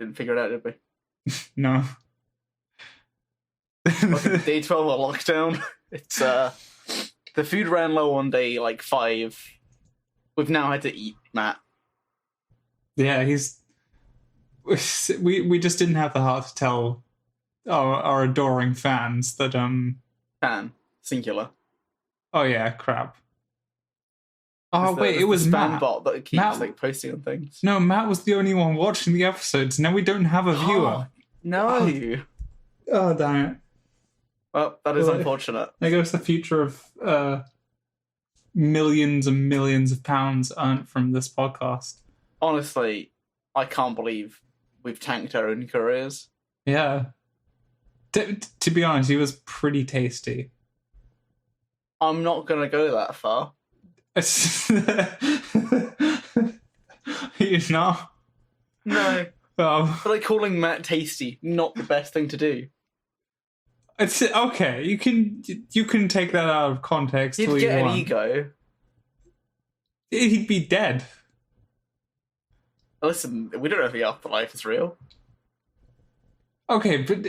Didn't figure it out, did we? No. Fucking day 12 of lockdown. It's the food ran low on day like 5. We've now had to eat, Matt. Yeah, we just didn't have the heart to tell our adoring fans that Fan. Singular. Oh yeah, crap. Oh wait, it was the spam Matt. bot that keeps like posting on things. No, Matt was the only one watching the episodes. Now we don't have a viewer. No. Oh damn it. Well, that is unfortunate. There goes the future of millions and millions of pounds earned from this podcast. Honestly, I can't believe we've tanked our own careers. Yeah. To be honest, he was pretty tasty. I'm not going to go that far. You know? No. Oh. But like calling Matt tasty, not the best thing to do. It's okay. You can take that out of context. He'd get an ego. He'd be dead. Listen, we don't know if the afterlife is real. Okay, but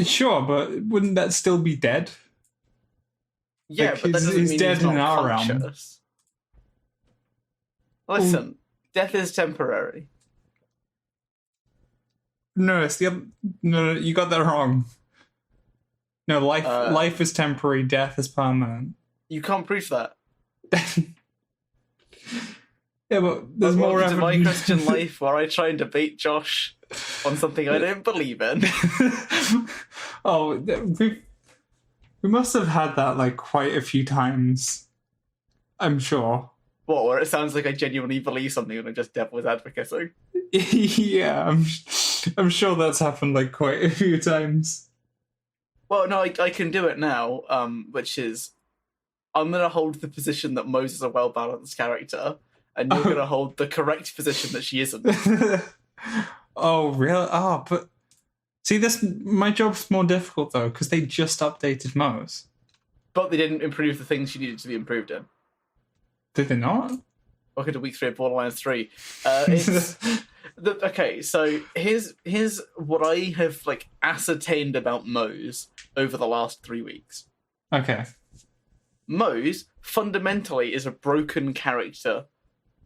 sure, but wouldn't that still be dead? Yeah, like, but that doesn't mean dead he's not in our realm. conscious. Listen, death is temporary. No, it's the other. No, you got that wrong. No, life is temporary. Death is permanent. You can't prove that. Yeah, but there's more evidence. evidence. To my Christian life, where I try and debate Josh on something I don't believe in. Oh, we must have had that like quite a few times. I'm sure. What? Where it sounds like I genuinely believe something and I'm just devil's advocating. Yeah, I'm sure that's happened like quite a few times. Well, no, I can do it now, which is I'm going to hold the position that Mose is a well-balanced character, and you're going to hold the correct position that she isn't. Oh, really? Oh, but see, my job's more difficult though because they just updated Mose. But they didn't improve the things she needed to be improved in. Did they not? Welcome to week 3 of Borderlands 3. Okay, so here's what I have like ascertained about Mose over the last 3 weeks. Okay. Mose fundamentally is a broken character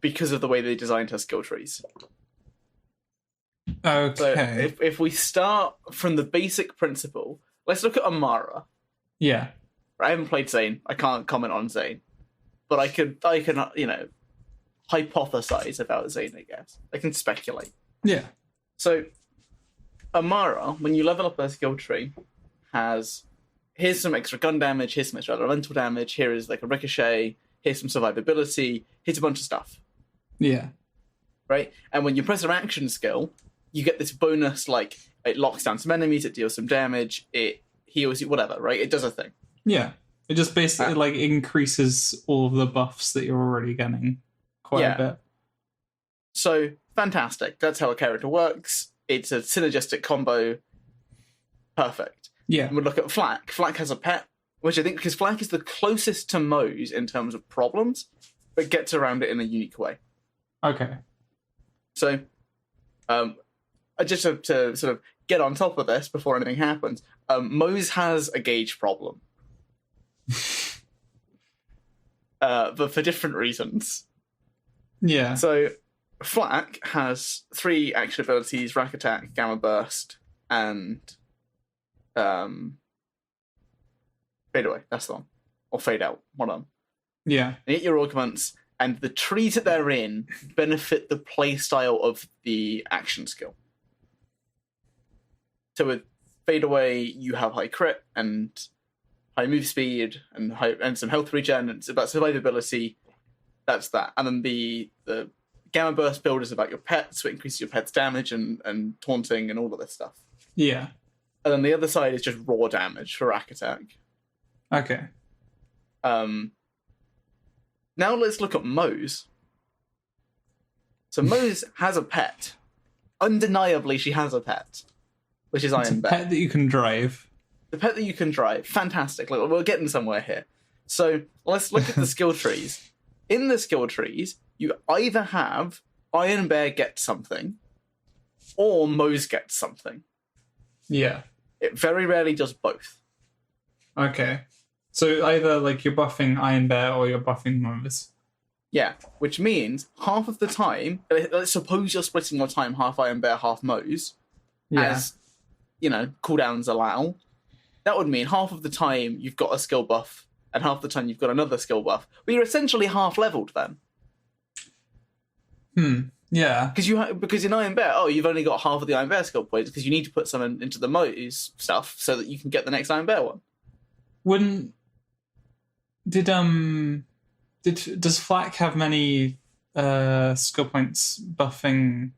because of the way they designed her skill trees. Okay. So if we start from the basic principle, let's look at Amara. Yeah. I haven't played Zane. I can't comment on Zane, but I can hypothesize about Zane. I guess I can speculate. Yeah. So Amara, when you level up her skill tree, here's some extra gun damage, here's some extra elemental damage, here is like a ricochet, here's some survivability, here's a bunch of stuff. Yeah. Right? And when you press her action skill, you get this bonus, like, it locks down some enemies, it deals some damage, it heals you, whatever, right? It does a thing. Yeah. It just basically, like, increases all of the buffs that you're already getting quite a bit. So, fantastic. That's how a character works. It's a synergistic combo. Perfect. Yeah. And we look at Flak. Flak has a pet, which I think, because Flak is the closest to Mose in terms of problems, but gets around it in a unique way. Okay. So, just to sort of get on top of this before anything happens, Mose has a gauge problem. But for different reasons. Yeah. So, Flak has 3 action abilities: Rack Attack, Gamma Burst, and Fade Away. That's the one. Or Fade Out. One of them. Yeah. And hit your augments, and the trees that they're in benefit the playstyle of the action skill. So with Fade Away, you have high crit and high move speed and some health regen, and it's about survivability. That's that. And then the Gamma Burst build is about your pets, so it increases your pet's damage and taunting and all of this stuff. Yeah. And then the other side is just raw damage for Rack Attack. Okay. Now let's look at Mose. So Mose has a pet. Undeniably, she has a pet, which is It's Iron a Bear. pet that you can drive. The pet that you can drive. Fantastic. Look, we're getting somewhere here. So let's look at the skill trees. In the skill trees, you either have Iron Bear get something, or Mose gets something. Yeah. It very rarely does both. Okay. So either like you're buffing Iron Bear or you're buffing Mose. Yeah, which means half of the time, let's suppose you're splitting your time half Iron Bear, half Mose, as, cooldowns allow. That would mean half of the time you've got a skill buff, and half the time you've got another skill buff. But you're essentially half leveled then. Yeah. Because in Iron Bear, you've only got half of the Iron Bear skill points because you need to put some into the Mose stuff so that you can get the next Iron Bear one. Does Flak have many skill points buffing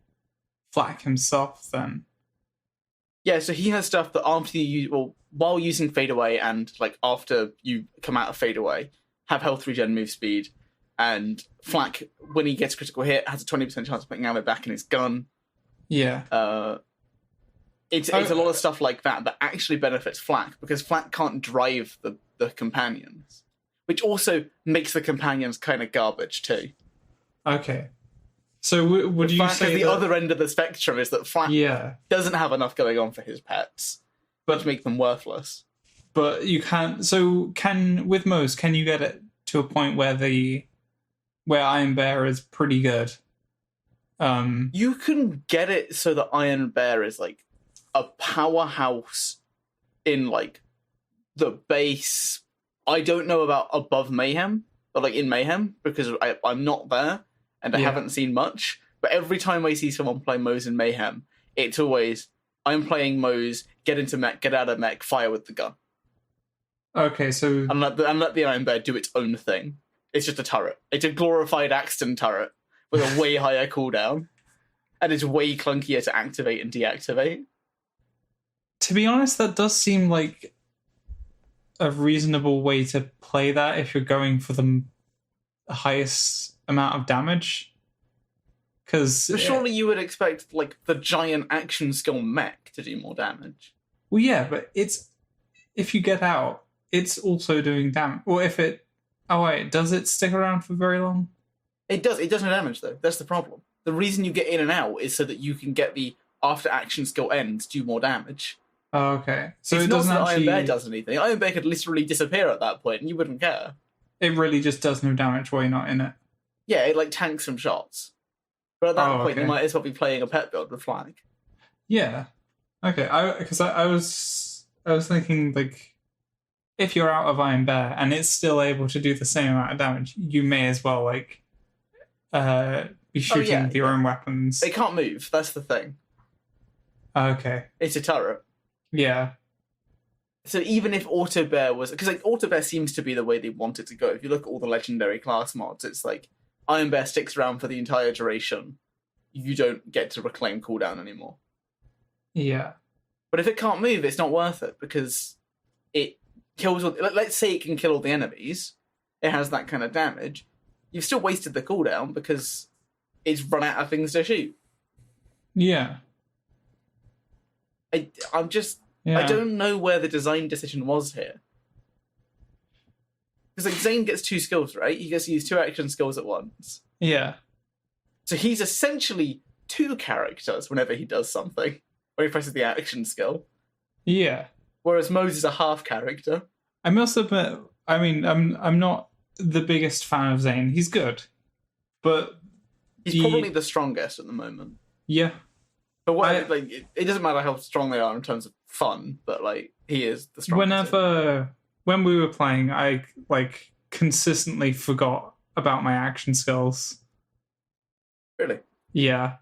Flak himself then? Yeah, so he has stuff that after while using Fade Away and like after you come out of Fade Away, have health regen, move speed, and Flak, when he gets a critical hit, has a 20% chance of putting ammo back in his gun. Yeah. It's a lot of stuff like that actually benefits Flak, because Flak can't drive the companions, which also makes the companions kind of garbage too. Okay. So would you say the other end of the spectrum is that Flak doesn't have enough going on for his pets, but to make them worthless. But you can't. So with Mose, can you get it to a point where Iron Bear is pretty good? You can get it so that Iron Bear is like a powerhouse in like the base. I don't know about above Mayhem, but like in Mayhem, because I'm not there and I haven't seen much. But every time I see someone play Mose in Mayhem, it's always, I'm playing Mose, get into mech, get out of mech, fire with the gun. Okay, so... And let the Iron Bear do its own thing. It's just a turret. It's a glorified Axton turret with a way higher cooldown. And it's way clunkier to activate and deactivate. To be honest, that does seem like a reasonable way to play that if you're going for the highest amount of damage. Because surely you would expect like the giant action skill mech to do more damage. Well, yeah, but if you get out, it's also doing damage. Or if it... Oh, wait, does it stick around for very long? It does. It does no damage, though. That's the problem. The reason you get in and out is so that you can get the after action skill ends do more damage. Oh, okay. So it's it not doesn't that actually... Iron Bear does anything. Iron Bear could literally disappear at that point and you wouldn't care. It really just does no damage while you're not in it. Yeah, it like tanks some shots. But at that point, you might as well be playing a pet build with Flag. Yeah. Okay. Because I was thinking, like, if you're out of Iron Bear and it's still able to do the same amount of damage, you may as well, like, be shooting with your own weapons. It can't move. That's the thing. Okay. It's a turret. Yeah. So even if Auto Bear was... Because like, Auto Bear seems to be the way they want it to go. If you look at all the legendary class mods, it's like Iron Bear sticks around for the entire duration. You don't get to reclaim cooldown anymore. Yeah. But if it can't move, it's not worth it because it kills... Let's say it can kill all the enemies. It has that kind of damage. You've still wasted the cooldown because it's run out of things to shoot. Yeah. I'm just... Yeah. I don't know where the design decision was here. Because like Zane gets 2 skills, right? He gets to use 2 action skills at once. Yeah. So he's essentially 2 characters whenever he does something. Or he presses the action skill. Yeah. Whereas Mose is a half character. I must admit, I mean, I'm not the biggest fan of Zane. He's good. But he's probably the strongest at the moment. Yeah. But it doesn't matter how strong they are in terms of fun, but like he is the strongest. When we were playing, I like consistently forgot about my action skills. Really? Yeah.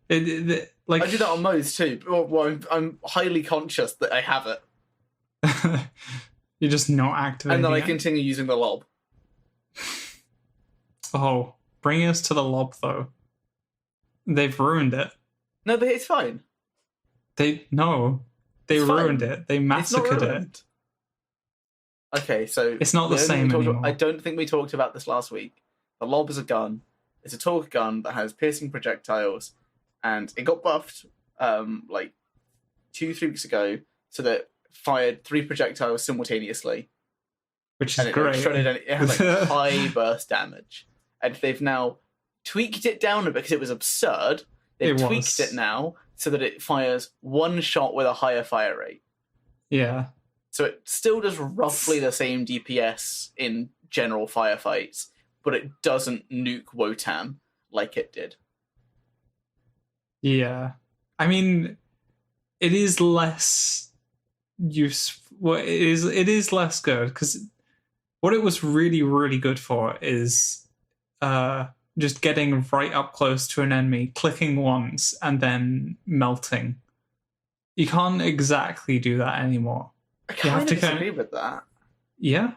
Like I do that on Mose too. Well, I'm highly conscious that I have it. You're just not activating and then I continue using the lob. Oh, bring us to the lob though. They've ruined it. No, but it's fine. They ruined it. They massacred it. Okay, so it's not the same anymore. I don't think we talked about this last week. The lob is a gun. It's a torque gun that has piercing projectiles, and it got buffed like 2-3 weeks ago, so that it fired 3 projectiles simultaneously, which is great. It has like high burst damage, and they've now tweaked it down a bit because it was absurd. They've tweaked it now so that it fires one shot with a higher fire rate. Yeah. So it still does roughly the same DPS in general firefights, but it doesn't nuke Wotan like it did. Yeah. I mean, it is less useful. Well, it is less good, because what it was really, really good for is just getting right up close to an enemy, clicking once, and then melting. You can't exactly do that anymore. I kind of disagree with that. Yeah?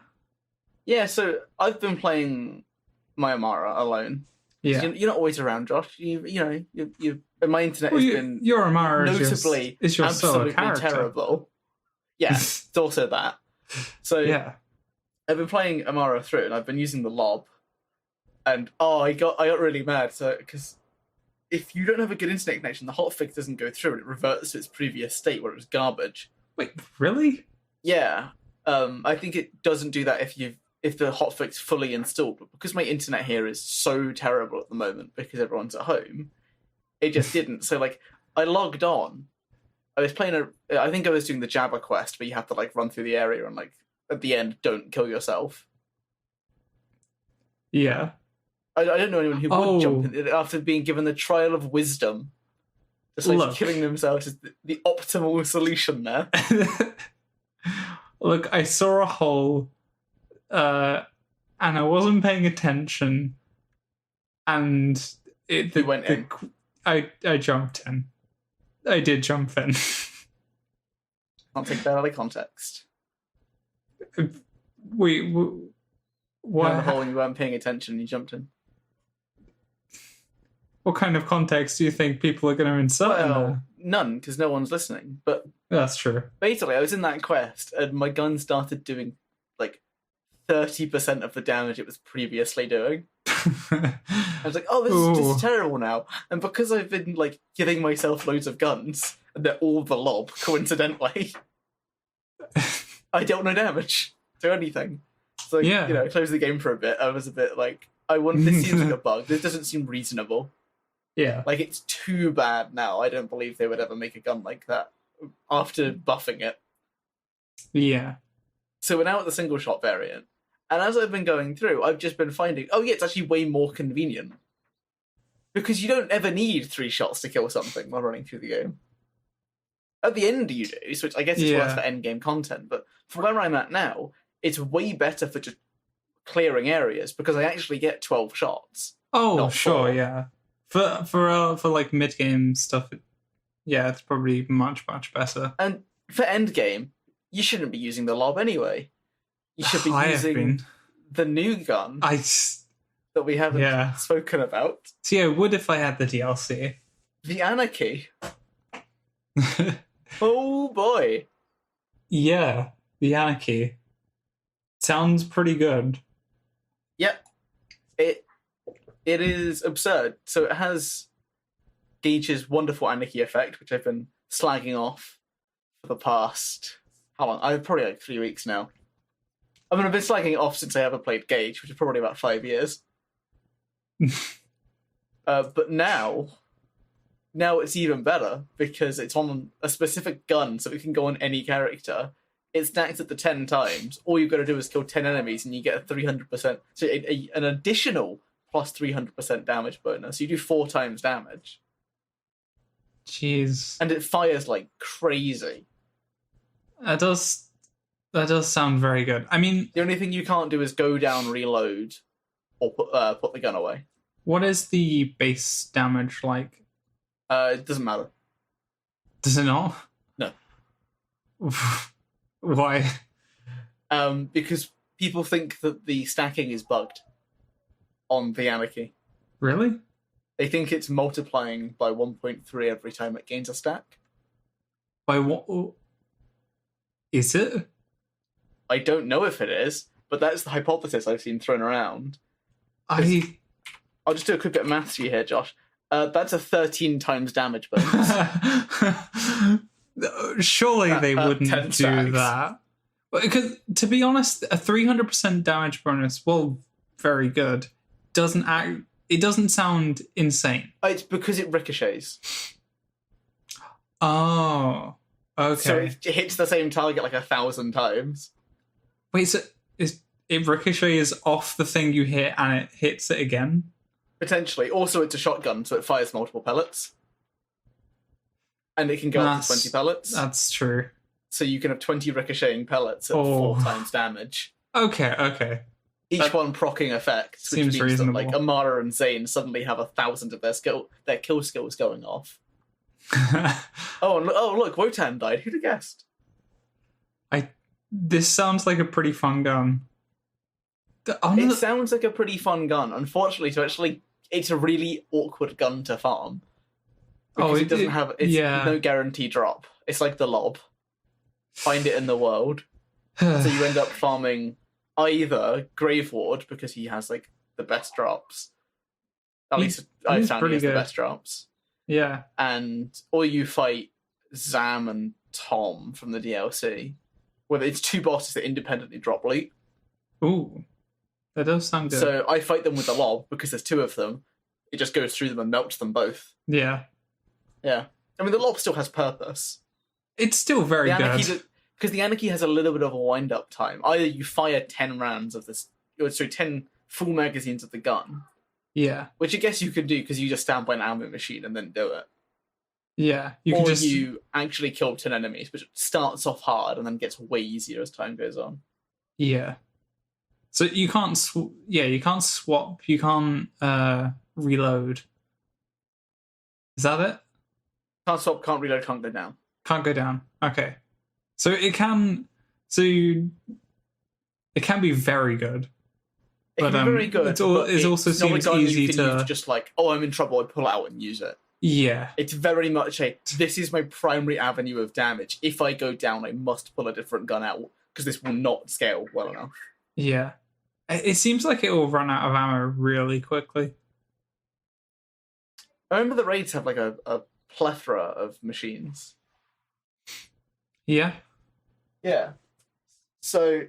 Yeah, so I've been playing my Amara alone. Yeah. You're not always around, Josh. You my internet has been your Amara notably is your absolutely terrible. Yeah, it's also that. So yeah. I've been playing Amara through, and I've been using the lob. And I got really mad, so because if you don't have a good internet connection, the hotfix doesn't go through, and it reverts to its previous state where it was garbage. Wait, really? Yeah, I think it doesn't do that if the hotfix fully installed. But because my internet here is so terrible at the moment because everyone's at home, it just didn't. So like, I logged on. I was playing I think I was doing the Jabba quest, where you have to like run through the area and like at the end, don't kill yourself. Yeah. I don't know anyone who would jump in after being given the trial of wisdom. Just like killing themselves is the optimal solution there. Look, I saw a hole, and I wasn't paying attention, and you went in. I jumped in. I did jump in. Can't take that out of context. Wait, what? You the hole and you weren't paying attention and you jumped in. What kind of context do you think people are going to insert in there? None, because no one's listening. But that's true. Basically, I was in that quest, and my gun started doing like 30% of the damage it was previously doing. I was like, "Oh, this is terrible now." And because I've been like giving myself loads of guns, and they're all the lob, coincidentally, I dealt no damage to anything. So I closed the game for a bit. I was a bit like, this seems like a bug. This doesn't seem reasonable. Yeah. Like, it's too bad now. I don't believe they would ever make a gun like that after buffing it. Yeah. So we're now at the single shot variant. And as I've been going through, I've just been finding, it's actually way more convenient. Because you don't ever need 3 shots to kill something while running through the game. At the end you do, which I guess is worse for endgame content, but for where I'm at now, it's way better for just clearing areas, because I actually get 12 shots. Oh, sure, 4. Yeah. For like mid-game stuff, it's probably much, much better. And for endgame, you shouldn't be using the lob anyway. You should be using the new gun that we haven't spoken about. See, I would if I had the DLC. The Anarchy. Oh boy. Yeah, the Anarchy. Sounds pretty good. Yep. It is absurd. So it has Gage's wonderful Anarchy effect, which I've been slagging off for the past... How long? I've probably like 3 weeks now. I mean, I've been slagging it off since I ever played Gage, which is probably about 5 years. But now it's even better, because it's on a specific gun, so it can go on any character. It stacks at the 10 times. All you've got to do is kill 10 enemies, and you get a 300%... So an additional plus 300% damage bonus. So you do 4 times damage. Jeez. And it fires like crazy. That does sound very good. I mean, the only thing you can't do is go down, reload, or put the gun away. What is the base damage like? It doesn't matter. Does it not? No. Why? Because people think that the stacking is bugged on the Anarchy. Really? They think it's multiplying by 1.3 every time it gains a stack. By what? Is it? I don't know if it is, but that's the hypothesis I've seen thrown around. I'll just do a quick bit of maths for you here, Josh. That's a 13 times damage bonus. Surely they wouldn't do that. Because, to be honest, a 300% damage bonus, well, very good, doesn't it doesn't sound insane. It's because it ricochets. Oh, okay. So it hits the same target like 1,000 times. Wait, so it ricochets off the thing you hit and it hits it again? Potentially. Also, it's a shotgun, so it fires multiple pellets. And it can go up to 20 pellets. That's true. So you can have 20 ricocheting pellets at 4 times damage. Okay. Each one proccing effects, which means reasonable. that like Amara and Zane suddenly have 1,000 of their kill skills going off. Look, Wotan died. Who'd have guessed? This sounds like a pretty fun gun. It sounds like a pretty fun gun. Unfortunately, it's a really awkward gun to farm. Because it doesn't have no guarantee drop. It's like the lob. Find it in the world. So you end up farming either Grave Ward, because he has like the best drops. At least I found he has the best drops. Yeah. Or you fight Zam and Tom from the DLC. Where it's 2 bosses that independently drop loot. Ooh. That does sound good. So I fight them with the lob, because there's 2 of them. It just goes through them and melts them both. Yeah. Yeah. I mean, the lob still has purpose. It's still very good. Because the Anarchy has a little bit of a wind-up time. Either you fire 10 rounds of this... 10 full magazines of the gun. Yeah. Which I guess you could do, because you just stand by an ammo machine and then do it. Yeah. You actually kill 10 enemies, which starts off hard and then gets way easier as time goes on. Yeah. So you can't... you can't swap. You can't reload. Is that it? Can't swap, can't reload, can't go down. Can't go down. Okay. So it can... it can be very good. It can be very good. It also seems easy to... just like, I'm in trouble, I pull it out and use it. Yeah. It's very much this is my primary avenue of damage. If I go down, I must pull a different gun out, because this will not scale well enough. Yeah. It seems like it will run out of ammo really quickly. I remember the raids have like a plethora of machines. Yeah. Yeah. So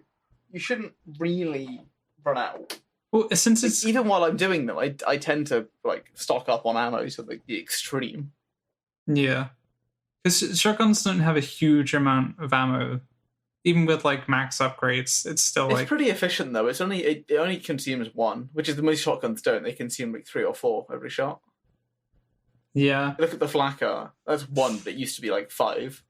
you shouldn't really run out. Well, since it's... Even while I'm doing them, I tend to like stock up on ammo to the extreme. Yeah. Because shotguns don't have a huge amount of ammo. Even with like max upgrades, it's still It's pretty efficient though. It only consumes 1, which is the most shotguns don't. They consume like 3 or 4 every shot. Yeah. Look at the Flakka. That's 1, but it used to be like 5.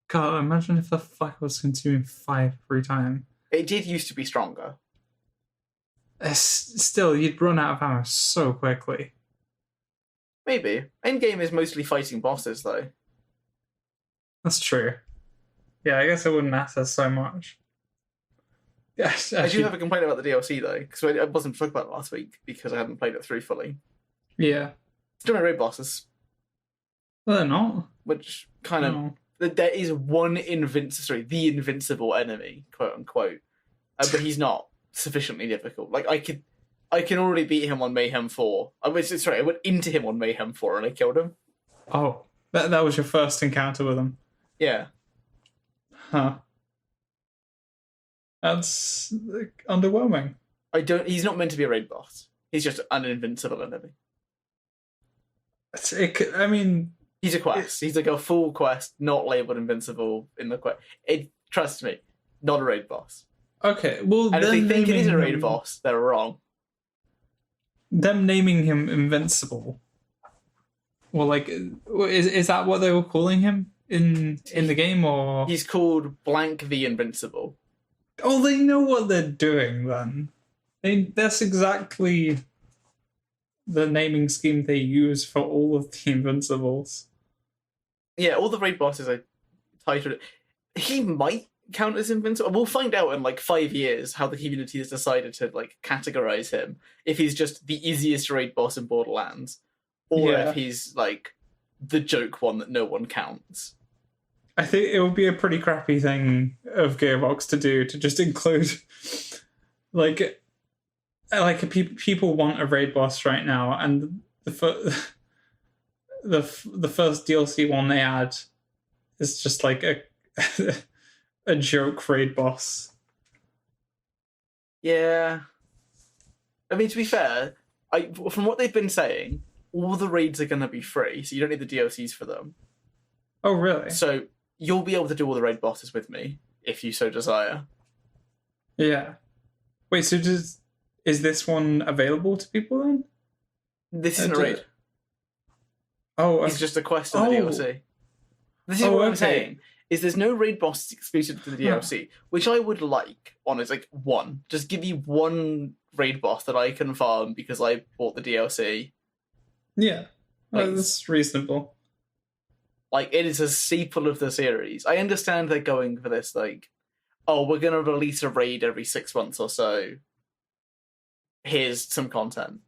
God, imagine if the Flakka was consuming 5 every time. It did used to be stronger. Still, you'd run out of ammo so quickly. Maybe. Endgame is mostly fighting bosses, though. That's true. Yeah, I guess it wouldn't matter so much. Yes, I do have a complaint about the DLC, though, because I wasn't talking about it last week, because I hadn't played it through fully. Yeah. Still no raid bosses. Well, they're not. Which kind of... There is one the invincible enemy, quote-unquote. But he's not sufficiently difficult. Like, I can already beat him on Mayhem 4. I went into him on Mayhem 4 and I killed him. Oh, that was your first encounter with him? Yeah. Huh. That's underwhelming. He's not meant to be a raid boss. He's just an invincible enemy. I mean... He's a quest. He's like a full quest, not labelled invincible in the quest. Trust me, not a raid boss. Okay, well, and if they think it is a raid boss, they're wrong. Them naming him invincible. Well, like, is that what they were calling him in the game, or he's called Blank the Invincible? Oh, they know what they're doing then. That's exactly the naming scheme they use for all of the Invincibles. Yeah, all the raid bosses are titled. He might count as invincible. We'll find out in like 5 years how the community has decided to like categorize him. If he's just the easiest raid boss in Borderlands, or if he's like the joke one that no one counts. I think it would be a pretty crappy thing of Gearbox to do, to just include like people want a raid boss right now, and the first DLC one they add is just like a joke raid boss. Yeah. I mean, to be fair, from what they've been saying, all the raids are going to be free, so you don't need the DLCs for them. Oh, really? So you'll be able to do all the raid bosses with me, if you so desire. Yeah. Wait, so is this one available to people then? This isn't a raid. Oh, it's just a quest in the DLC. This is what I'm saying. Is there's no raid bosses exclusive to the DLC, which I would like. Honestly, like one, just give you one raid boss that I can farm because I bought the DLC. Yeah, that's reasonable. Like, it is a staple of the series. I understand they're going for this, like, oh, we're going to release a raid every 6 months or so. Here's some content.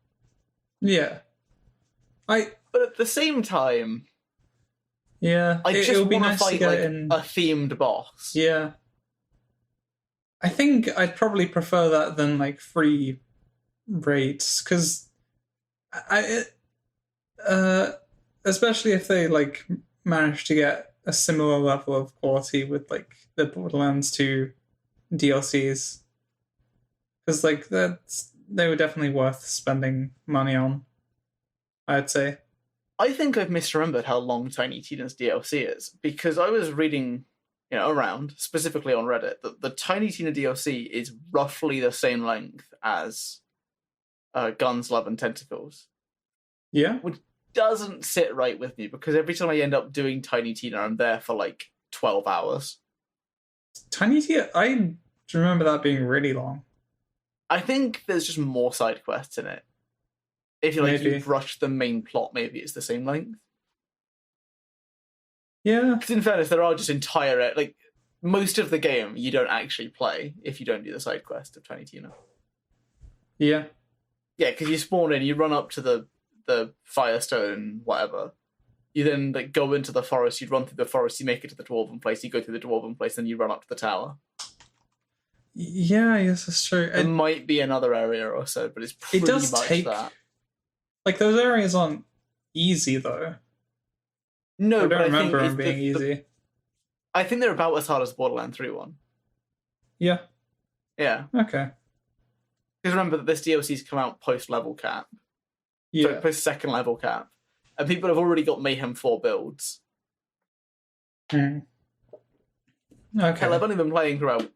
Yeah. But at the same time... Yeah, I just want to fight, like, a themed boss. Yeah. I think I'd probably prefer that than, like, free raids, because especially if they, like, manage to get a similar level of quality with, like, the Borderlands 2 DLCs. Because, like, they were definitely worth spending money on, I'd say. I think I've misremembered how long Tiny Tina's DLC is, because I was reading, around, specifically on Reddit, that the Tiny Tina DLC is roughly the same length as Guns, Love, and Tentacles. Yeah? Which doesn't sit right with me, because every time I end up doing Tiny Tina, I'm there for, 12 hours. Tiny Tina? I remember that being really long. I think there's just more side quests in it. If you've rushed the main plot, maybe it's the same length. Yeah. Because in fairness, there are just entire... most of the game you don't actually play if you don't do the side quest of Tiny Tina. Yeah. Yeah, because you spawn in, you run up to the Firestone, whatever. You then go into the forest, you run through the forest, you make it to the Dwarven place, you go through the Dwarven place, then you run up to the tower. Yeah, I guess that's true. It might be another area or so, but it's pretty much that. Like, those areas aren't easy, though. No, I don't remember them being easy. I think they're about as hard as the Borderlands 3 one. Yeah. Yeah. Okay. Because remember that this DLC's come out post-level cap. Yeah. So post-second level cap. And people have already got Mayhem 4 builds. Okay. Hell, I've only been playing for about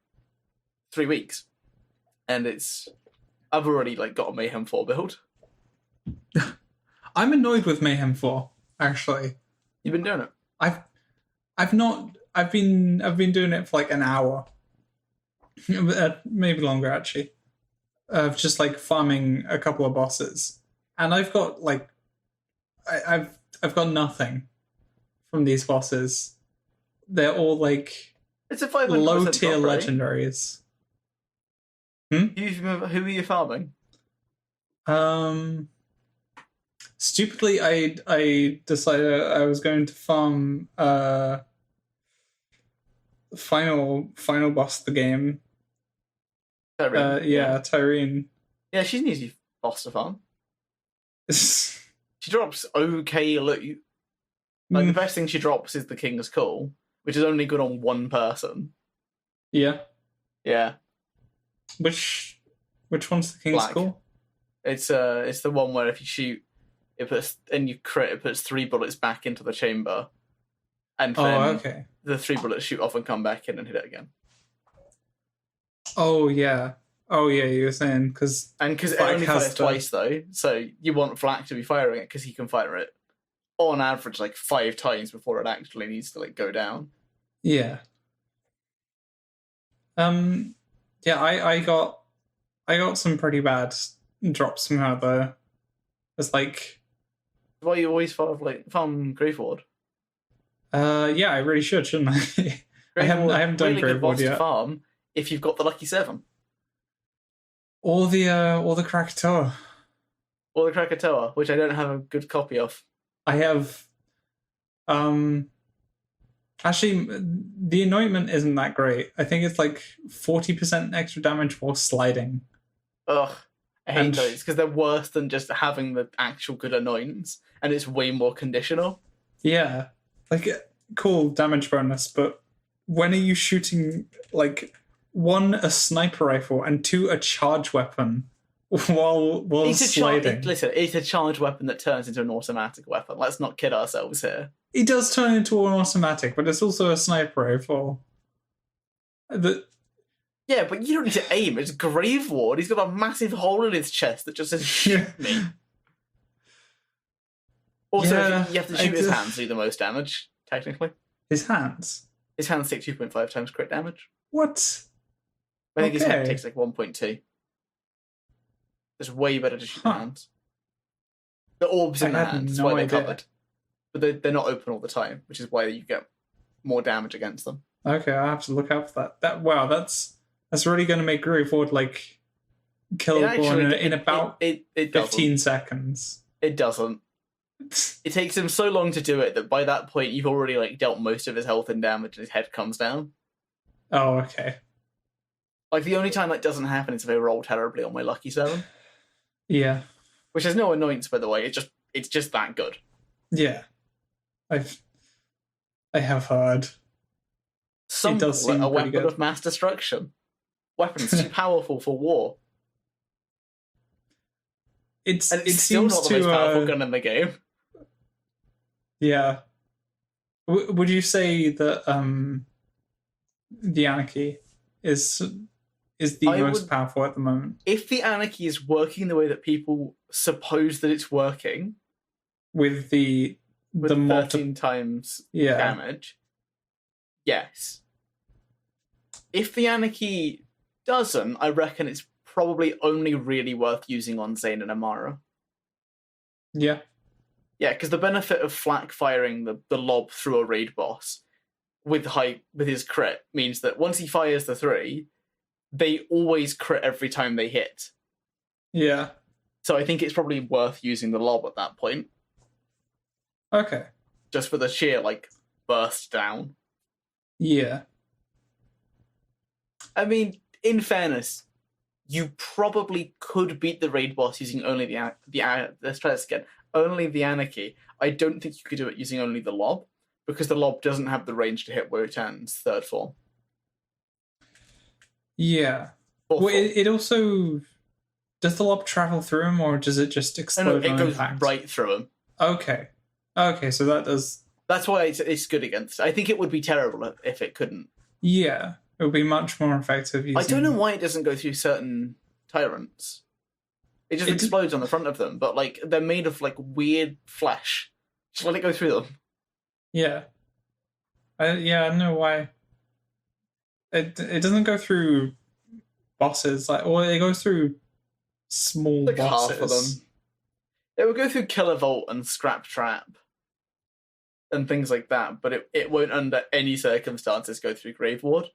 3 weeks. And I've already, got a Mayhem 4 build. I'm annoyed with Mayhem 4, actually. You've been doing it? I've been doing it for an hour. Maybe longer, actually. Of just farming a couple of bosses. And I've got I've got nothing from these bosses. They're all it's a 500% low tier drop, right? legendaries. Who are you farming? Stupidly, I decided I was going to farm final boss of the game. Tyreen. Tyreen. Yeah, she's an easy boss to farm. She drops okay loot. The best thing she drops is the King's Call, which is only good on one person. Yeah. Yeah. Which one's the King's Black. Call? It's the one where if you shoot, you crit, it puts 3 bullets back into the chamber, and then the 3 bullets shoot off and come back in and hit it again. Oh yeah, you were saying because it only fires twice though, so you want Flak to be firing it because he can fire it on average 5 times before it actually needs to go down. Yeah. Yeah, I got some pretty bad drops from her though. It's why you always farm Graveward? Yeah, I really should, shouldn't I? I haven't done really good Graveward boss yet. To farm if you've got the Lucky 7. Or the Krakatoa. Or the Krakatoa, which I don't have a good copy of. I have actually the anointment isn't that great. I think it's 40% extra damage for sliding. Ugh. I hate those because they're worse than just having the actual good anointings, and it's way more conditional. Yeah. Cool damage bonus, but when are you shooting 1, a sniper rifle, and 2, a charge weapon while sliding. Listen, it's a charged weapon that turns into an automatic weapon. Let's not kid ourselves here. It does turn into an automatic, but it's also a sniper rifle. Yeah, but you don't need to aim. It's Grave Ward. He's got a massive hole in his chest that just says shoot me. Also, you have to shoot his hands to do the most damage, technically. His hands? His hands take 2.5 times crit damage. What? I think his head takes like 1.2. It's way better to shoot the hands. The orbs in the hands, that's why they're covered. But they're not open all the time, which is why you get more damage against them. Okay, I have to look out for that. Wow, that's really going to make Grave Ward like killable in about 15 seconds. It doesn't. It takes him so long to do it that by that point you've already like dealt most of his health and damage and his head comes down. Oh, okay. Like the only time that doesn't happen is if I roll terribly on my lucky 7. Yeah. Which has no annoyance, by the way. It's just that good. Yeah. I have heard. Some does call seem it a weapon good. of mass destruction. Weapons too powerful for war. It still seems not the most powerful gun in the game. Yeah. Would you say that the Anarchy is the most powerful at the moment? If the Anarchy is working the way that people suppose that it's working, with the 13 times damage, yes. If the Anarchy doesn't, I reckon it's probably only really worth using on Zane and Amara. Yeah. Yeah, because the benefit of flak firing the lob through a raid boss with his crit means that once he fires the 3, they always crit every time they hit. Yeah. So I think it's probably worth using the lob at that point. Okay. Just for the sheer, like, burst down. Yeah. I mean, in fairness, you probably could beat the raid boss using only let's try this again. Only the Anarchy. I don't think you could do it using only the lob, because the lob doesn't have the range to hit Wotan's 3rd form. Yeah. Well, it also... Does the lob travel through him, or does it just explode on impact? It goes right through him. Okay, so that does... That's why it's good against. I think it would be terrible if it couldn't. Yeah, it would be much more effective using... I don't know why it doesn't go through certain tyrants. It just explodes on the front of them, but like they're made of like weird flesh. Just let it go through them. Yeah. I don't know why. It doesn't go through bosses, it goes through small like bosses. Half of them. It would go through Killer Vault and Scrap Trap and things like that, but it won't under any circumstances go through Grave Ward.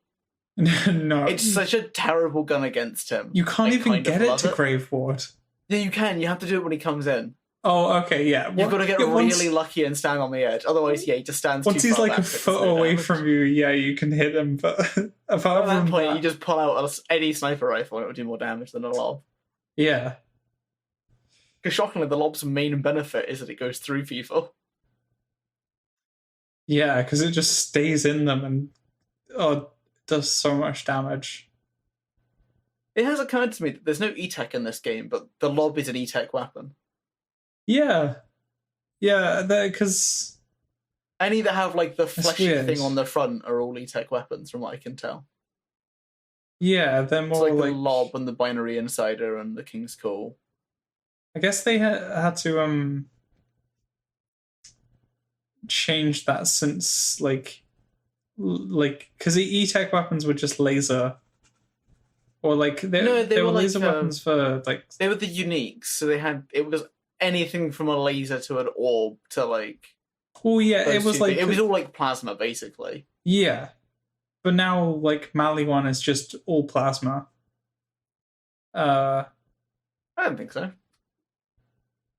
No. It's such a terrible gun against him. You can't even get it to Grave Ward. Yeah, you can. You have to do it when he comes in. Oh, okay, yeah. You've got to get really lucky and stand on the edge. Otherwise, he just stands once too he's far like a foot away from you, you can hit him. But apart at that from point, you just pull out any sniper rifle and it would do more damage than a lob. Yeah. Because shockingly, the lob's main benefit is that it goes through people. Yeah, because it just stays in them and does so much damage. It has occurred to me that there's no E-Tech in this game, but the lob is an E-Tech weapon. Yeah, because any that have like the fleshy thing on the front are all E-Tech weapons, from what I can tell. Yeah, they're more like the lob and the binary insider and the King's Call. I guess they had to change that since like because the E-Tech weapons were just laser. Or like they were laser weapons for like they were the uniques, so it was anything from a laser to an orb to like. Oh yeah, it was it was all like plasma basically. Yeah, but now like Maliwan is just all plasma. I don't think so.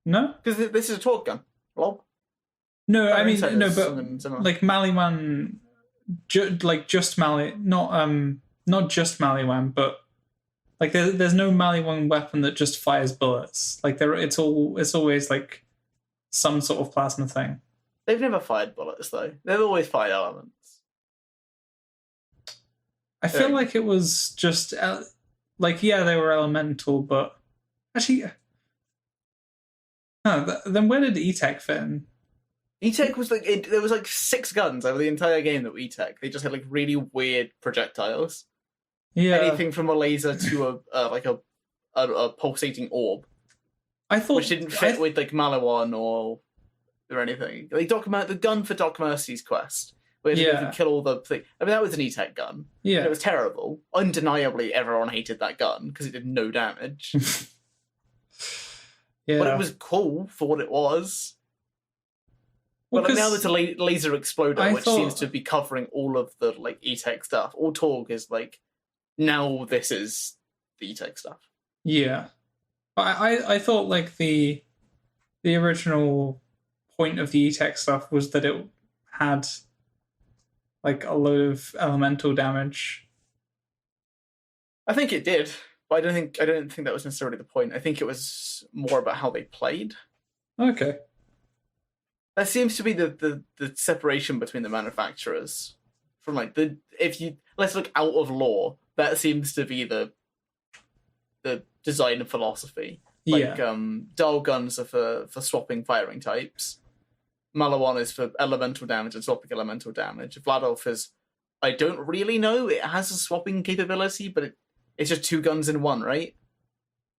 No, because this is a torque gun. Lob. No, I mean no, but like Maliwan, just Mali, not just Maliwan, but. Like there's no Maliwan weapon that just fires bullets. Like it's always like some sort of plasma thing. They've never fired bullets though. They've always fired elements. I feel like it was just they were elemental, but Actually, no. Then where did E-Tech fit in? E-Tech was there was like 6 guns over the entire game that were E-Tech. They just had like really weird projectiles. Yeah, Anything from a laser to a pulsating orb, which didn't fit with like Maliwan or anything. Like the gun for Doc Mercy's quest, where you can kill all the thing. I mean, that was an E-Tech gun. Yeah, it was terrible. Undeniably, everyone hated that gun because it did no damage. yeah, but it was cool for what it was. Well, but like, now there's a laser exploder, which seems to be covering all of the like E-Tech stuff. All Torg is like, now this is the E-Tech stuff. Yeah, I thought like the original point of the E-Tech stuff was that it had like a load of elemental damage. I think it did, but I don't think that was necessarily the point. I think it was more about how they played. Okay. That seems to be the separation between the manufacturers. From like let's look out of lore, that seems to be the design philosophy. Like dual guns are for swapping firing types. Maliwan is for elemental damage and swapping elemental damage. Vladolf is, I don't really know. It has a swapping capability, but it's just 2 guns in one, right?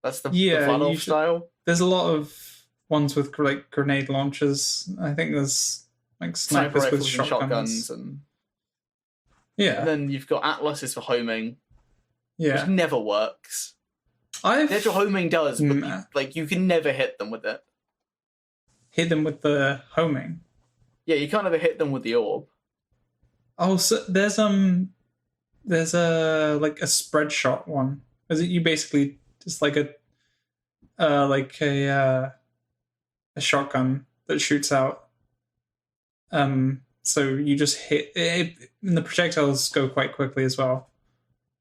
That's the Vladolf style. There's a lot of ones with like grenade launchers. I think there's like snipers with shotguns. And then you've got Atlases for homing, which never works. The actual homing does, but you can never hit them with it. Hit them with the homing? Yeah, you can't ever hit them with the orb. Oh, so there's a like a spread shot one. Is it you basically just like a shotgun that shoots out. So you just hit it, and the projectiles go quite quickly as well.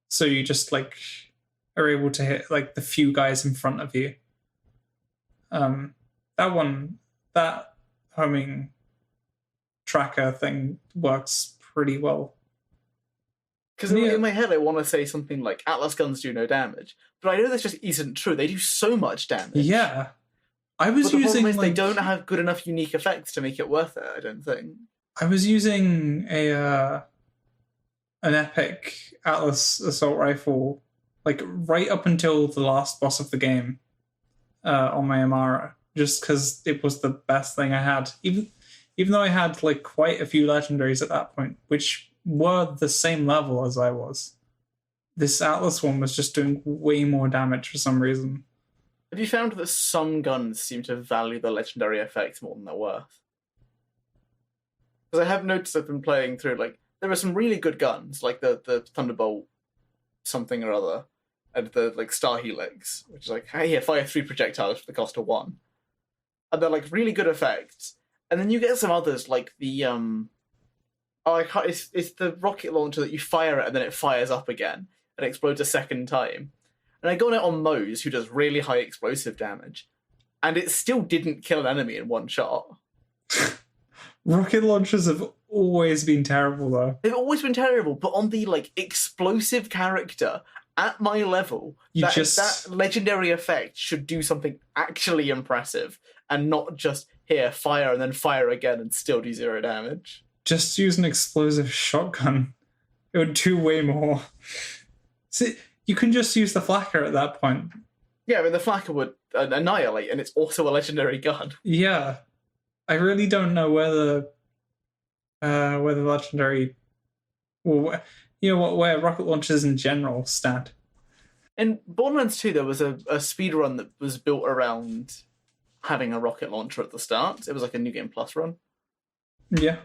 So you just like are able to hit like the few guys in front of you. That homing tracker thing works pretty well. Because in my head, I want to say something like Atlas guns do no damage, but I know this just isn't true. They do so much damage. Yeah, I was using. They don't have good enough unique effects to make it worth it. I don't think. I was using an epic Atlas assault rifle, like right up until the last boss of the game, on my Amara, just because it was the best thing I had. Even though I had like quite a few legendaries at that point, which were the same level as I was. This Atlas one was just doing way more damage for some reason. Have you found that some guns seem to value the legendary effects more than they're worth? Because I have noticed I've been playing through, like, there are some really good guns, like the Thunderbolt something or other, and the like Star Helix, which is like, hey, fire 3 projectiles for the cost of 1. And they're like really good effects. And then you get some others, like the it's the rocket launcher that you fire it and then it fires up again and explodes a second time. And I got it on Mose, who does really high explosive damage, and it still didn't kill an enemy in one shot. Rocket launchers have always been terrible, though. They've always been terrible, but on the like explosive character at my level, that legendary effect should do something actually impressive and not just here fire and then fire again and still do 0 damage. Just use an explosive shotgun. It would do way more. See, you can just use the flakka at that point. Yeah, I mean the flakka would annihilate, and it's also a legendary gun. Yeah, I really don't know where the legendary, where rocket launchers in general stand. In Borderlands 2, there was a speedrun that was built around having a rocket launcher at the start. It was like a New Game Plus run. Yeah.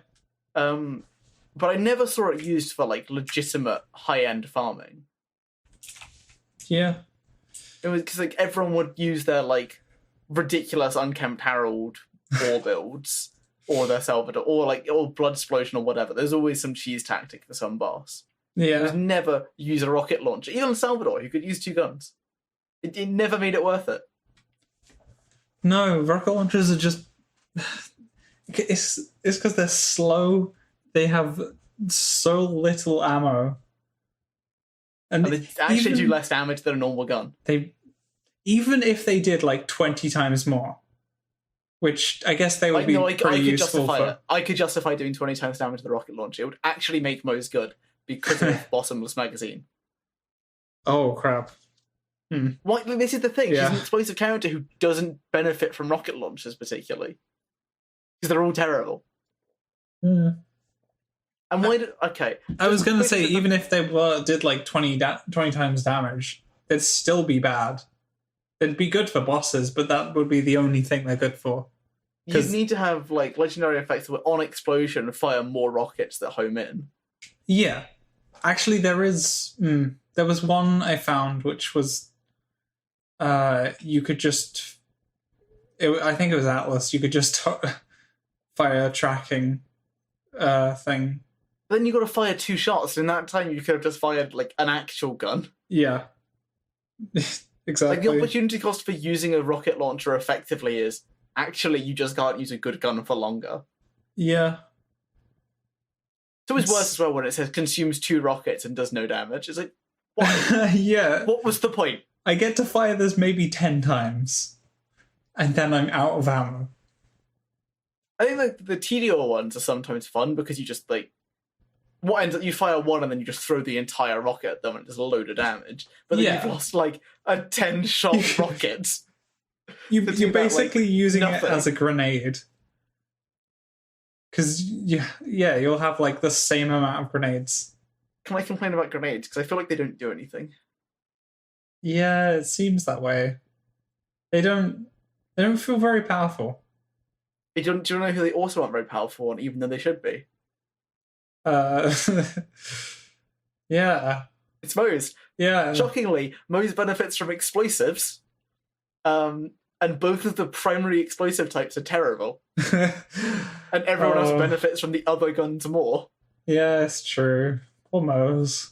But I never saw it used for like legitimate high-end farming. Yeah. It was because like everyone would use their like ridiculous Unkempt Harold war builds, or their Salvador, or Blood Explosion or whatever. There's always some cheese tactic for some boss. Yeah. It was never use a rocket launcher. Even Salvador, you could use 2 guns. It never made it worth it. No, rocket launchers are just... It's because they're slow. They have so little ammo. And they actually do less damage than a normal gun. even if they did like 20 times more, which I guess they would be I pretty could useful justify for. it. I could justify doing 20 times damage to the rocket launcher. It would actually make Moe's good because of bottomless magazine. Oh crap! Why? This is the thing. Yeah. She's an explosive character who doesn't benefit from rocket launchers particularly because they're all terrible. Mm. And why? Okay. I was gonna say even if they did like 20 times damage, they'd still be bad. They'd be good for bosses, but that would be the only thing they're good for. You'd need to have like legendary effects that on explosion fire more rockets that home in. Yeah, actually, there was one I found which was you could just. I think it was Atlas. You could just fire tracking thing. Then you got to fire 2 shots. In that time, you could have just fired like an actual gun. Yeah. Exactly. Like the opportunity cost for using a rocket launcher effectively is actually you just can't use a good gun for longer. Yeah. It's always worse as well when it says consumes 2 rockets and does no damage. It's like, why? Yeah. What was the point? I get to fire this maybe 10 times, and then I'm out of ammo. I think like the TDO ones are sometimes fun because you just like what ends up you fire one and then you just throw the entire rocket at them and it does a load of damage. But then you've lost like a 10-shot rocket. You're basically using nothing. it as a grenade. Because you'll have like the same amount of grenades. Can I complain about grenades? Because I feel like they don't do anything. Yeah, it seems that way. They don't feel very powerful. Do you know who they also aren't very powerful on, even though they should be? Yeah. It's Moe's. Yeah. Shockingly, Moe's benefits from explosives. And both of the primary explosive types are terrible. And everyone else benefits from the other guns more. Yeah, it's true. Poor Moe's.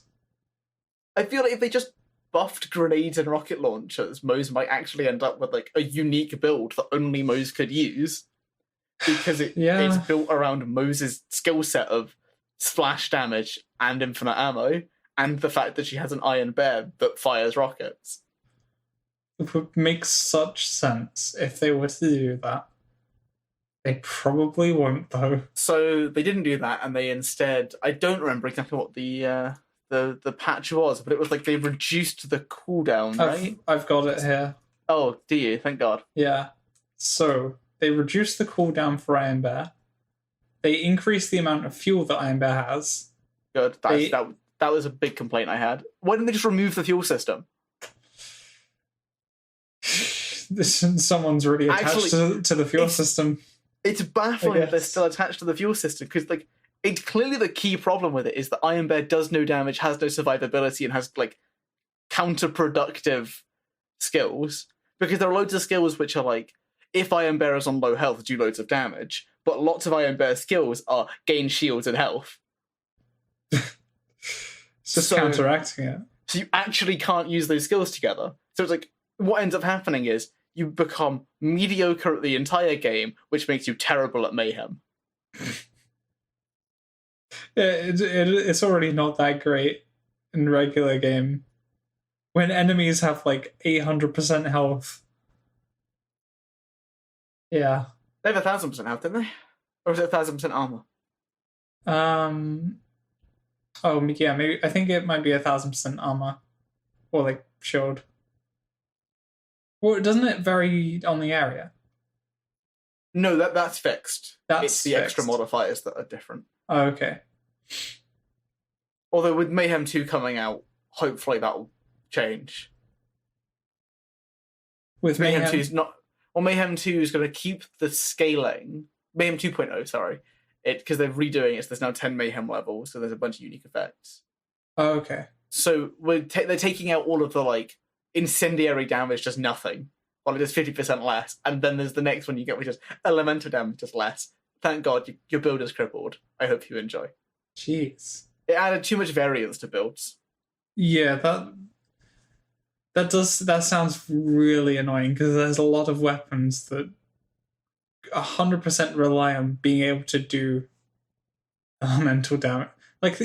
I feel like if they just buffed grenades and rocket launchers, Moe's might actually end up with like a unique build that only Moe's could use. Because it's built around Moe's skill set of splash damage and infinite ammo, and the fact that she has an iron bear that fires rockets. It would make such sense if they were to do that. They probably won't, though. So they didn't do that, and they instead... I don't remember exactly what the patch was, but it was like they reduced the cooldown, right? I've got it here. Oh, do you? Thank God. Yeah. So, they reduced the cooldown for Iron Bear. They increased the amount of fuel that Iron Bear has. Good. That was a big complaint I had. Why didn't they just remove the fuel system? Someone's really attached to the fuel system. It's baffling that they're still attached to the fuel system, because like it's clearly the key problem with it is that Iron Bear does no damage, has no survivability, and has like counterproductive skills. Because there are loads of skills which are like, if Iron Bear is on low health, do loads of damage. But lots of Iron Bear skills are gain shields and health. It's just counteracting it. So you actually can't use those skills together. So it's like, what ends up happening is you become mediocre at the entire game, which makes you terrible at mayhem. It's already not that great in regular game. When enemies have like 800% health. Yeah. They have 1,000% health, didn't they? Or is it 1,000% armor? Oh, yeah, maybe. I think it might be 1,000% armor. Or like shield. Well, doesn't it vary on the area? No, that's fixed. It's the fixed. extra modifiers that are different. Oh, okay. Although with Mayhem 2 coming out, hopefully that'll change. With Mayhem 2 is not... Well, Mayhem 2 is going to keep the scaling. Mayhem 2.0, sorry. Because they're redoing it, so there's now 10 Mayhem levels, so there's a bunch of unique effects. Oh, okay. So they're taking out all of the, like, incendiary damage, just nothing. Well, it does 50% less. And then there's the next one you get, which is elemental damage, just less. Thank God, your build is crippled. I hope you enjoy. Jeez. It added too much variance to builds. Yeah, that sounds really annoying, because there's a lot of weapons that 100% rely on being able to do elemental damage. Like,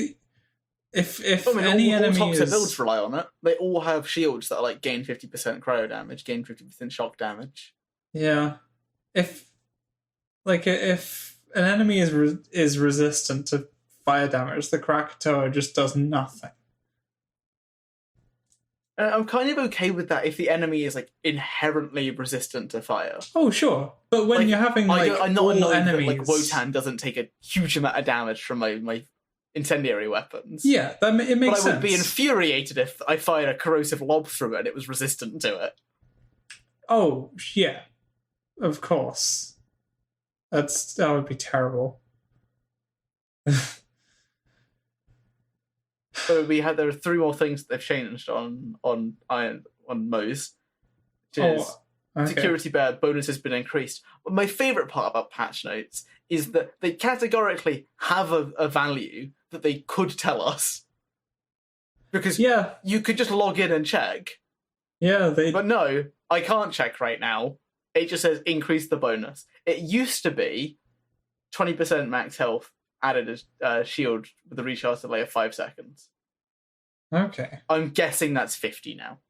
If I mean, any all enemy toxic is builds rely on it. They all have shields that are like gain 50% cryo damage, gain 50% shock damage. yeah, if if an enemy is resistant to fire damage, the Krakatoa just does nothing. I'm kind of okay with that if the enemy is like inherently resistant to fire. Oh sure, but when Like, you're having I'm not all annoyed enemies, that like Wotan doesn't take a huge amount of damage from my incendiary weapons. yeah, it makes sense. But I would be infuriated if I fired a corrosive lob through it and it was resistant to it. Oh yeah, of course. That would be terrible. So there are 3 more things that they've changed on Moe's, which is security bear bonus has been increased. But my favourite part about patch notes is that they categorically have a value that they could tell us. Because you could just log in and check. Yeah, But no, I can't check right now. It just says increase the bonus. It used to be 20% max health added a shield with a recharge delay of 5 seconds. Okay. I'm guessing that's 50 now.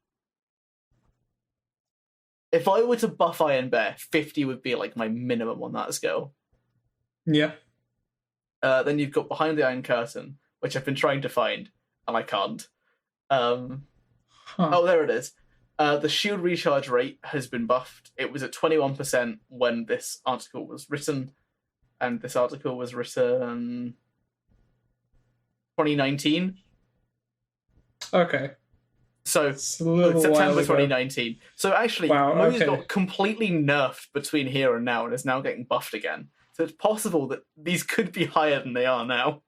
If I were to buff Iron Bear, 50 would be like my minimum on that scale. Yeah. Then you've got Behind the Iron Curtain, which I've been trying to find, and I can't. Oh, there it is. The shield recharge rate has been buffed. It was at 21% when this article was written, and this article was written 2019. Okay. So September 2019. So actually, Moe's okay. got completely nerfed between here and now and is now getting buffed again. So it's possible that these could be higher than they are now.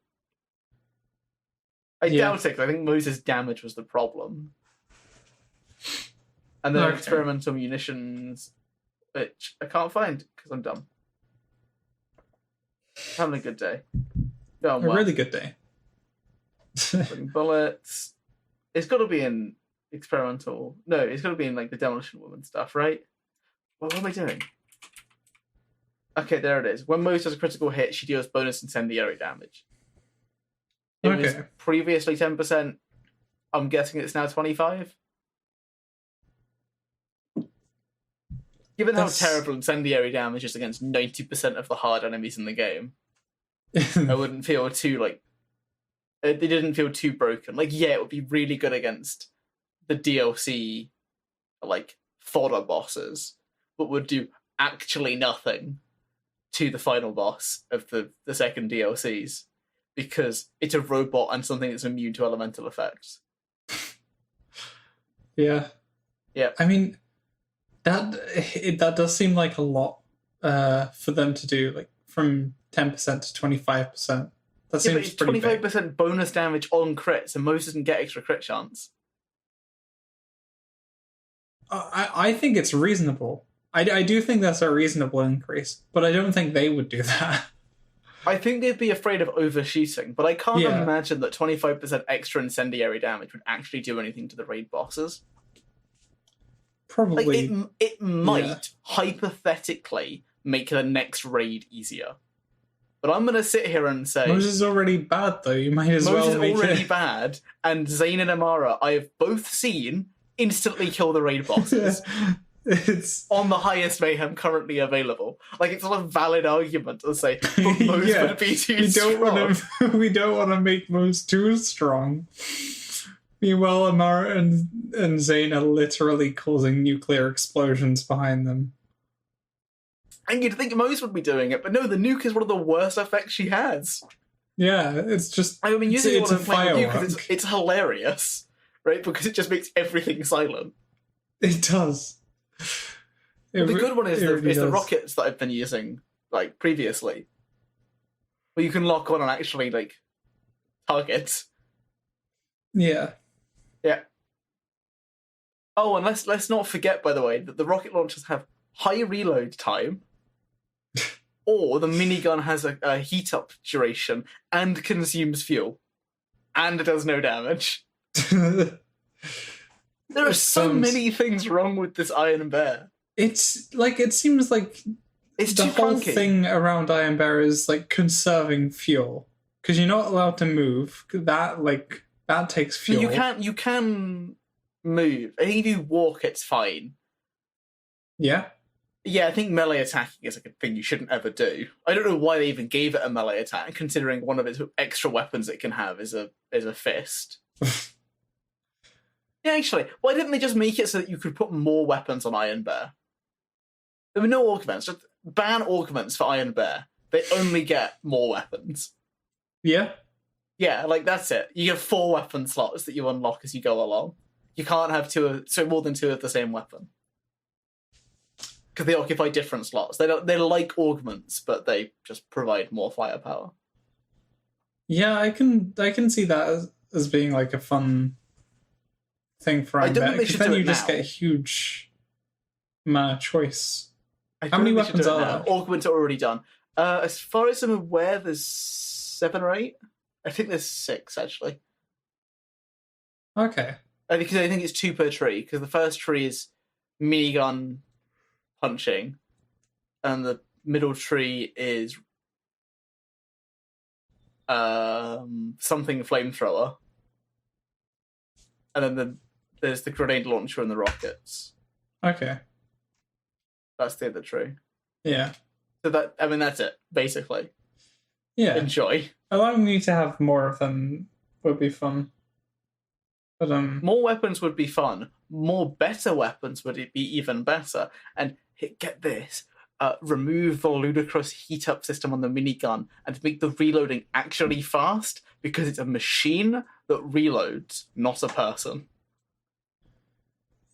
I doubt it, because I think Moe's damage was the problem. And then experimental munitions, which I can't find because I'm dumb. Having a good day. Going well. A really good day. Bullets. It's got to be in experimental. No, it's got to be in like the Demolition Woman stuff, right? What am I doing? Okay, there it is. When Moe's does a critical hit, she deals bonus incendiary damage. It was previously 10%. I'm guessing it's now 25%. Given how terrible incendiary damage is against 90% of the hard enemies in the game, I wouldn't feel too, like... They didn't feel too broken. Like, yeah, it would be really good against the DLC, like, fodder bosses, but would do actually nothing to the final boss of the second DLCs, because it's a robot and something that's immune to elemental effects. Yeah. Yeah. I mean... That does seem like a lot for them to do, like from 10% to 25%. That seems but it's pretty 25% big. bonus damage on crits, and most doesn't get extra crit chance. I think it's reasonable. I do think that's a reasonable increase, but I don't think they would do that. I think they'd be afraid of overshooting, but I can't imagine that 25% extra incendiary damage would actually do anything to the raid bosses. Probably. Like, it might, hypothetically, make the next raid easier. But I'm going to sit here and say... Moses is already bad, though. You might as well make it... Moses is already bad, and Zane and Amara, I have both seen instantly kill the raid bosses. It's on the highest mayhem currently available. Like, it's not a valid argument to say, but Moses would be too strong. We don't want to make Moses too strong. Meanwhile, Amara and Zane are literally causing nuclear explosions behind them. And you'd think Mose would be doing it, but no, the nuke is one of the worst effects she has. Yeah, it's just... I mean, using it when I'm playing with you firework. because it's hilarious, right? Because it just makes everything silent. It does. The good one is really the rockets that I've been using, like, previously. Where you can lock on and actually, like, target. Yeah. Yeah. Oh, and let's not forget, by the way, that the rocket launchers have high reload time, or the minigun has a heat-up duration and consumes fuel, and it does no damage. There are so many things wrong with this Iron Bear. It's like, it seems like it's the too whole clunky. thing around Iron Bear is like conserving fuel, because you're not allowed to move. That, like, That takes fuel. You can move. I think if you walk, it's fine. Yeah. Yeah, I think melee attacking is like a thing you shouldn't ever do. I don't know why they even gave it a melee attack, considering one of its extra weapons it can have is a fist. Yeah, actually, why didn't they just make it so that you could put more weapons on Iron Bear? There were no augments. Just ban augments for Iron Bear. They only get more weapons. Yeah. Yeah, like that's it. You get 4 weapon slots that you unlock as you go along. You can't have more than 2 of the same weapon. Because they occupy different slots. They're like augments, but they just provide more firepower. Yeah, I can see that as being like a fun thing for Iron Bear. Because then you just get a huge amount of choice. How many weapons are there? Augments are already done. As far as I'm aware, there's 7 or 8. I think there's 6, actually. Okay. Because I think it's 2 per tree, because the first tree is minigun punching, and the middle tree is something flamethrower, and then there's the grenade launcher and the rockets. Okay. That's the other tree. Yeah. So that's it, basically. Yeah. Enjoy. Allowing you to have more of them would be fun. But more weapons would be fun. More better weapons would be even better. And get this. Remove the ludicrous heat-up system on the minigun and make the reloading actually fast, because it's a machine that reloads, not a person.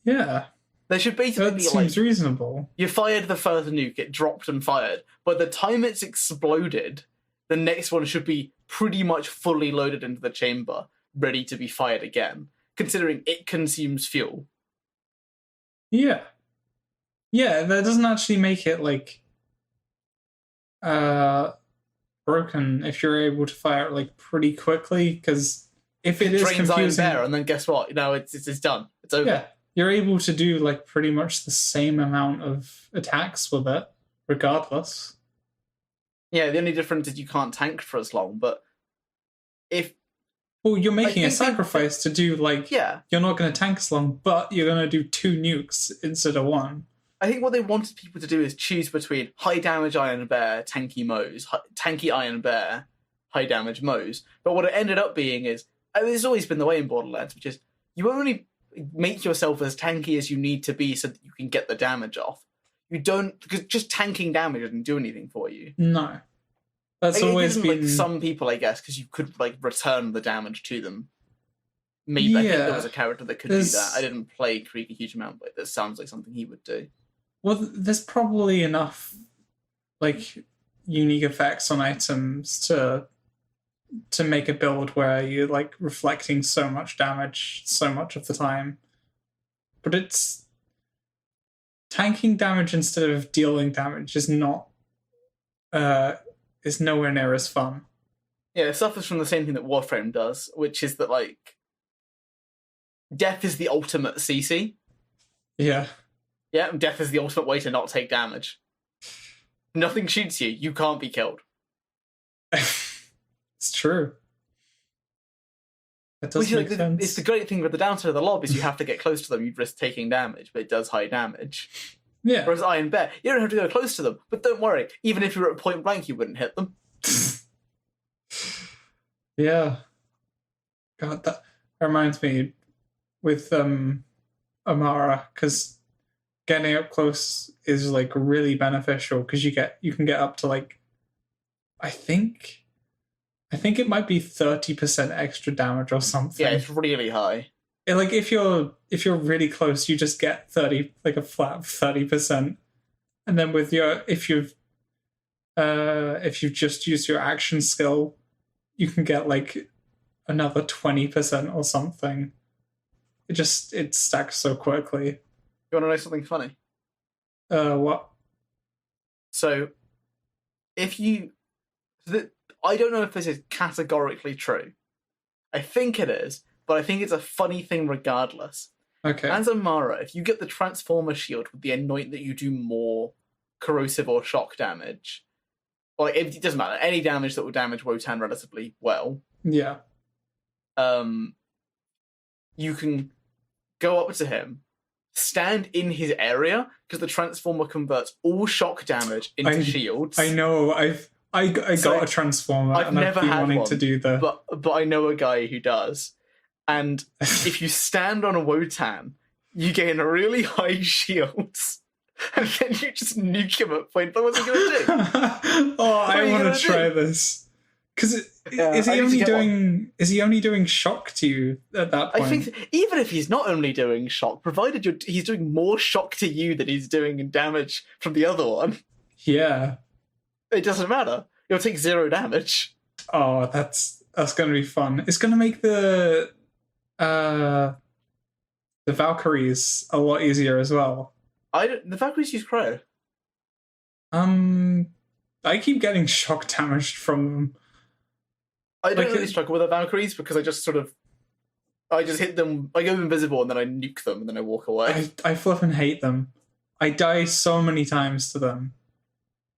Yeah. There should basically that be seems reasonable. You fired the first nuke, it dropped and fired, but the time it's exploded, the next one should be pretty much fully loaded into the chamber, ready to be fired again, considering it consumes fuel. Yeah. Yeah, that doesn't actually make it, like, broken if you're able to fire it, like, pretty quickly, because if it is confusing... Iron Bear, and then guess what? No, it's done. It's over. Yeah, you're able to do, like, pretty much the same amount of attacks with it, regardless. Yeah, the only difference is you can't tank for as long, but if... Well, you're making a sacrifice to do, like... Yeah. You're not going to tank as long, but you're going to do 2 nukes instead of 1. I think what they wanted people to do is choose between high damage Iron Bear, tanky Moes, tanky Iron Bear, high damage Moes. But what it ended up being is, it's always been the way in Borderlands, which is you only make yourself as tanky as you need to be so that you can get the damage off. You don't, because just tanking damage doesn't do anything for you. No. That's always been... Like some people, I guess, because you could like return the damage to them. Maybe I think there was a character that could do that. I didn't play Krieg a huge amount, but that sounds like something he would do. Well, there's probably enough, like, unique effects on items to make a build where you're, like, reflecting so much damage so much of the time. But it's... Tanking damage instead of dealing damage is not... is nowhere near as fun. Yeah, it suffers from the same thing that Warframe does, which is that, like, death is the ultimate CC. Yeah. Yeah, death is the ultimate way to not take damage. Nothing shoots you, you can't be killed. It's true. It does make sense. It's the great thing with the downside of the lob is you have to get close to them, you'd risk taking damage, but it does high damage. Yeah. Whereas Iron Bear, you don't have to go close to them, but don't worry, even if you were at point blank, you wouldn't hit them. Yeah. God, that reminds me with Amara, because getting up close is like really beneficial because you can get up to like I think it might be 30% extra damage or something. Yeah, it's really high. Like if you're really close, you just get 30, like a flat 30%, and then with your if you've just used your action skill, you can get like another 20% or something. It stacks so quickly. You want to know something funny? What? So, I don't know if this is categorically true. I think it is, but I think it's a funny thing regardless. Okay. As Amara, if you get the Transformer shield with the anoint that you do more corrosive or shock damage, or like, it doesn't matter, any damage that will damage Wotan relatively well. Yeah. you can go up to him, stand in his area, because the transformer converts all shock damage into shields. I know. I got a transformer, I've and never I've been had wanting one, to do the. But I know a guy who does. And if you stand on a Wotan, you gain really high shields. And then you just nuke him at point. What's he going to do? I want to try this. Because is he only doing shock to you at that point? I think even if he's not only doing shock, provided he's doing more shock to you than he's doing in damage from the other one. Yeah. It doesn't matter. You'll take 0 damage. Oh, that's going to be fun. It's going to make the Valkyries a lot easier as well. The Valkyries use Crow. I keep getting shock damaged from them. I don't really struggle with the Valkyries because I just hit them. I go invisible and then I nuke them and then I walk away. I flippin' hate them. I die so many times to them.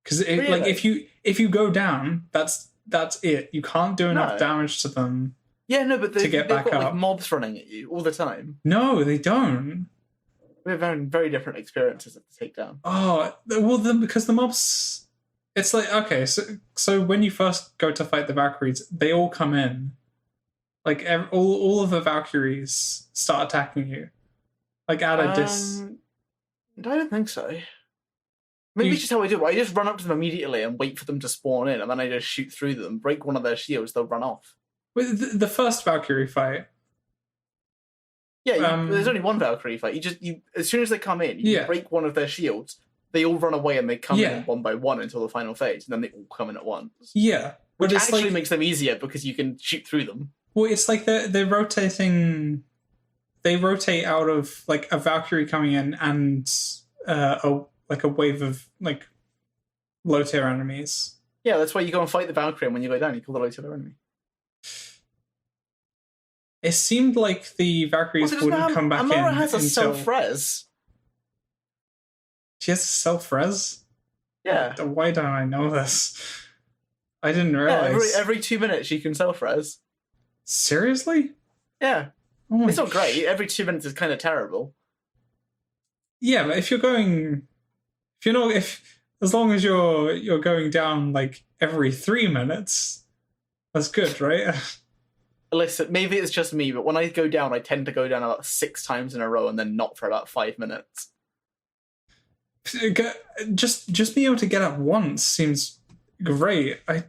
Because really? Like if you go down, that's it. You can't do enough damage to them. Yeah, no, but to get back got up. Like mobs running at you all the time. No, they don't. We have very, very different experiences at the takedown. Oh well, because the mobs. It's like, okay, so when you first go to fight the Valkyries, they all come in. Like, all of the Valkyries start attacking you. Like, at a dis... I don't think so. Maybe it's just how I do it. I just run up to them immediately and wait for them to spawn in, and then I just shoot through them, break one of their shields, they'll run off. With the first Valkyrie fight... Yeah, there's only one Valkyrie fight. You as soon as they come in, you break one of their shields, they all run away and they come in one by one until the final phase, and then they all come in at once. Yeah. Which actually makes them easier because you can shoot through them. Well, it's like they're rotating... They rotate out of, like, a Valkyrie coming in and a wave of, like, low-tier enemies. Yeah, that's why you go and fight the Valkyrie, and when you go down, you kill the low-tier enemy. It seemed like the Valkyries wouldn't come back in. Amara has a self-res. She has a self-res? Yeah. Why don't I know this? I didn't realize. Yeah, every 2 minutes she can self-res. Seriously? Yeah. Oh, it's not great. Every 2 minutes is kind of terrible. Yeah, but if as long as you're going down like every 3 minutes, that's good, right? Listen, maybe it's just me, but when I go down, I tend to go down about 6 times in a row and then not for about 5 minutes. Just being able to get up once seems great. I'm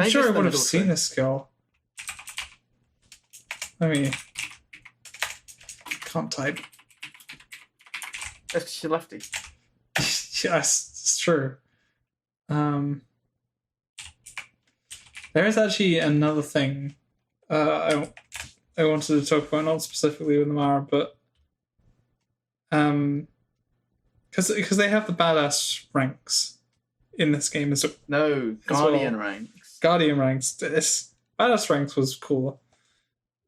sure I would have seen this skill. Can't type. That's your lefty. Yes, it's true. There is actually another thing I wanted to talk about, not specifically with Amara, but because they have the badass ranks in this game as well. No, Guardian ranks. Guardian ranks. This badass ranks was cool.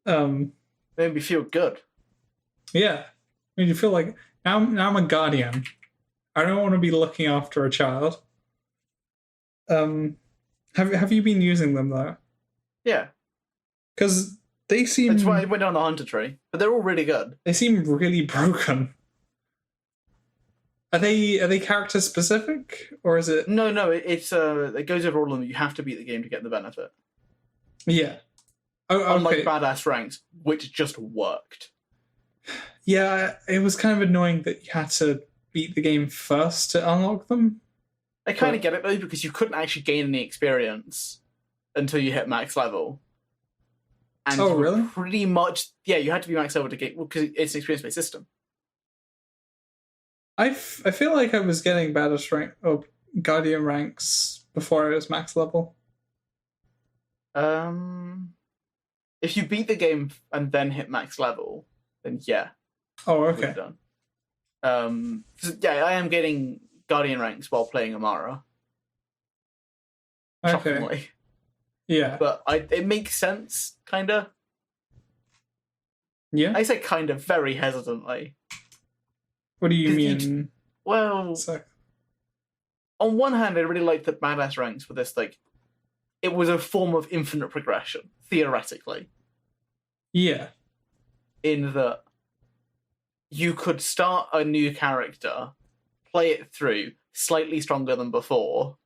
Made me feel good. Yeah, made you feel like now I'm a guardian. I don't want to be looking after a child. Have you been using them though? Yeah, because they seem. That's why I went down the hunter tree, but they're all really good. They seem really broken. Are they character specific or is it? No, it's it goes over all of them. You have to beat the game to get the benefit. Yeah. Oh, okay. Unlike badass ranks, which just worked. Yeah, it was kind of annoying that you had to beat the game first to unlock them. I kind of get it though, because you couldn't actually gain any experience until you hit max level. And really? Pretty much, yeah. You had to be max level to get because it's an experience-based system. I feel like I was getting badass rank or guardian ranks before I was max level. If you beat the game and then hit max level, then yeah. Oh, okay. Done. Yeah, I am getting guardian ranks while playing Amara. Okay. Shockingly. Yeah. But it makes sense, kinda. Yeah. I say kind of very hesitantly. What do you mean? Well, on one hand, I really liked that badass ranks were this, like, it was a form of infinite progression, theoretically. Yeah. in that you could start a new character, play it through, slightly stronger than before,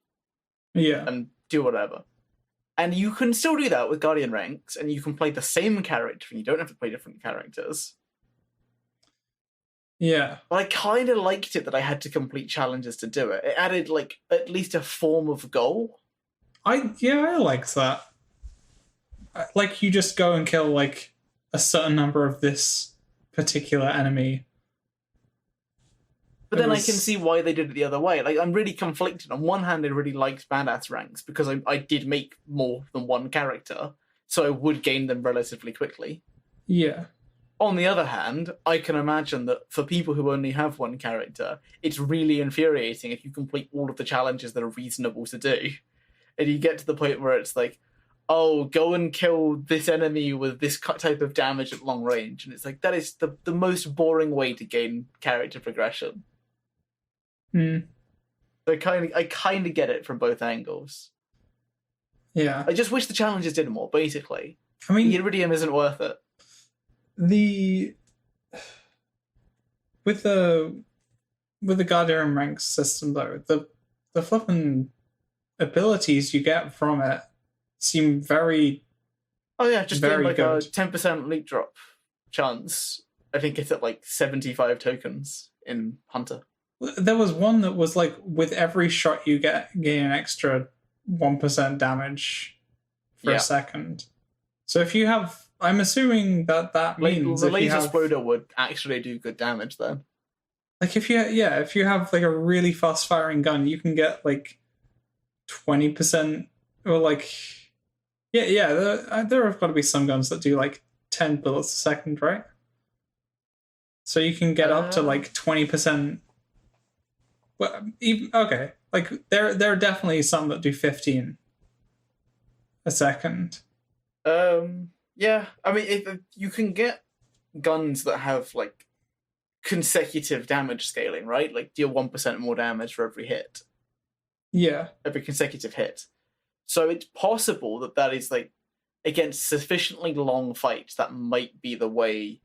Yeah. and do whatever. And you can still do that with Guardian ranks, and you can play the same character, and you don't have to play different characters. Yeah. But I kind of liked it that I had to complete challenges to do it. It added, like, at least a form of goal. I liked that. Like, you just go and kill, like, a certain number of this particular enemy. But then I can see why they did it the other way. Like, I'm really conflicted. On one hand, I really liked badass ranks because I did make more than one character, so I would gain them relatively quickly. Yeah. On the other hand, I can imagine that for people who only have one character, it's really infuriating if you complete all of the challenges that are reasonable to do. And you get to the point where it's like, oh, go and kill this enemy with this type of damage at long range. And it's like, that is the most boring way to gain character progression. Hmm. So I kind of get it from both angles. Yeah. I just wish the challenges did more, basically. I mean, the Iridium isn't worth it. With the Guardian rank system though, the flipping abilities you get from it seem very Just very doing like good. a 10% leak drop chance. I think it's at like 75 tokens in Hunter. There was one that was like with every shot you gain an extra 1% damage for a second. So if you have, I'm assuming that means the laser exploder would actually do good damage then. Like if you have like a really fast firing gun, you can get like 20% or like there have got to be some guns that do like 10 bullets a second, right? So you can get up to like 20%. Well, even, okay, like there are definitely some that do 15 a second. Yeah, I mean, if you can get guns that have like consecutive damage scaling, right? Like deal 1% more damage for every hit. Yeah, every consecutive hit. So it's possible that is like against sufficiently long fights that might be the way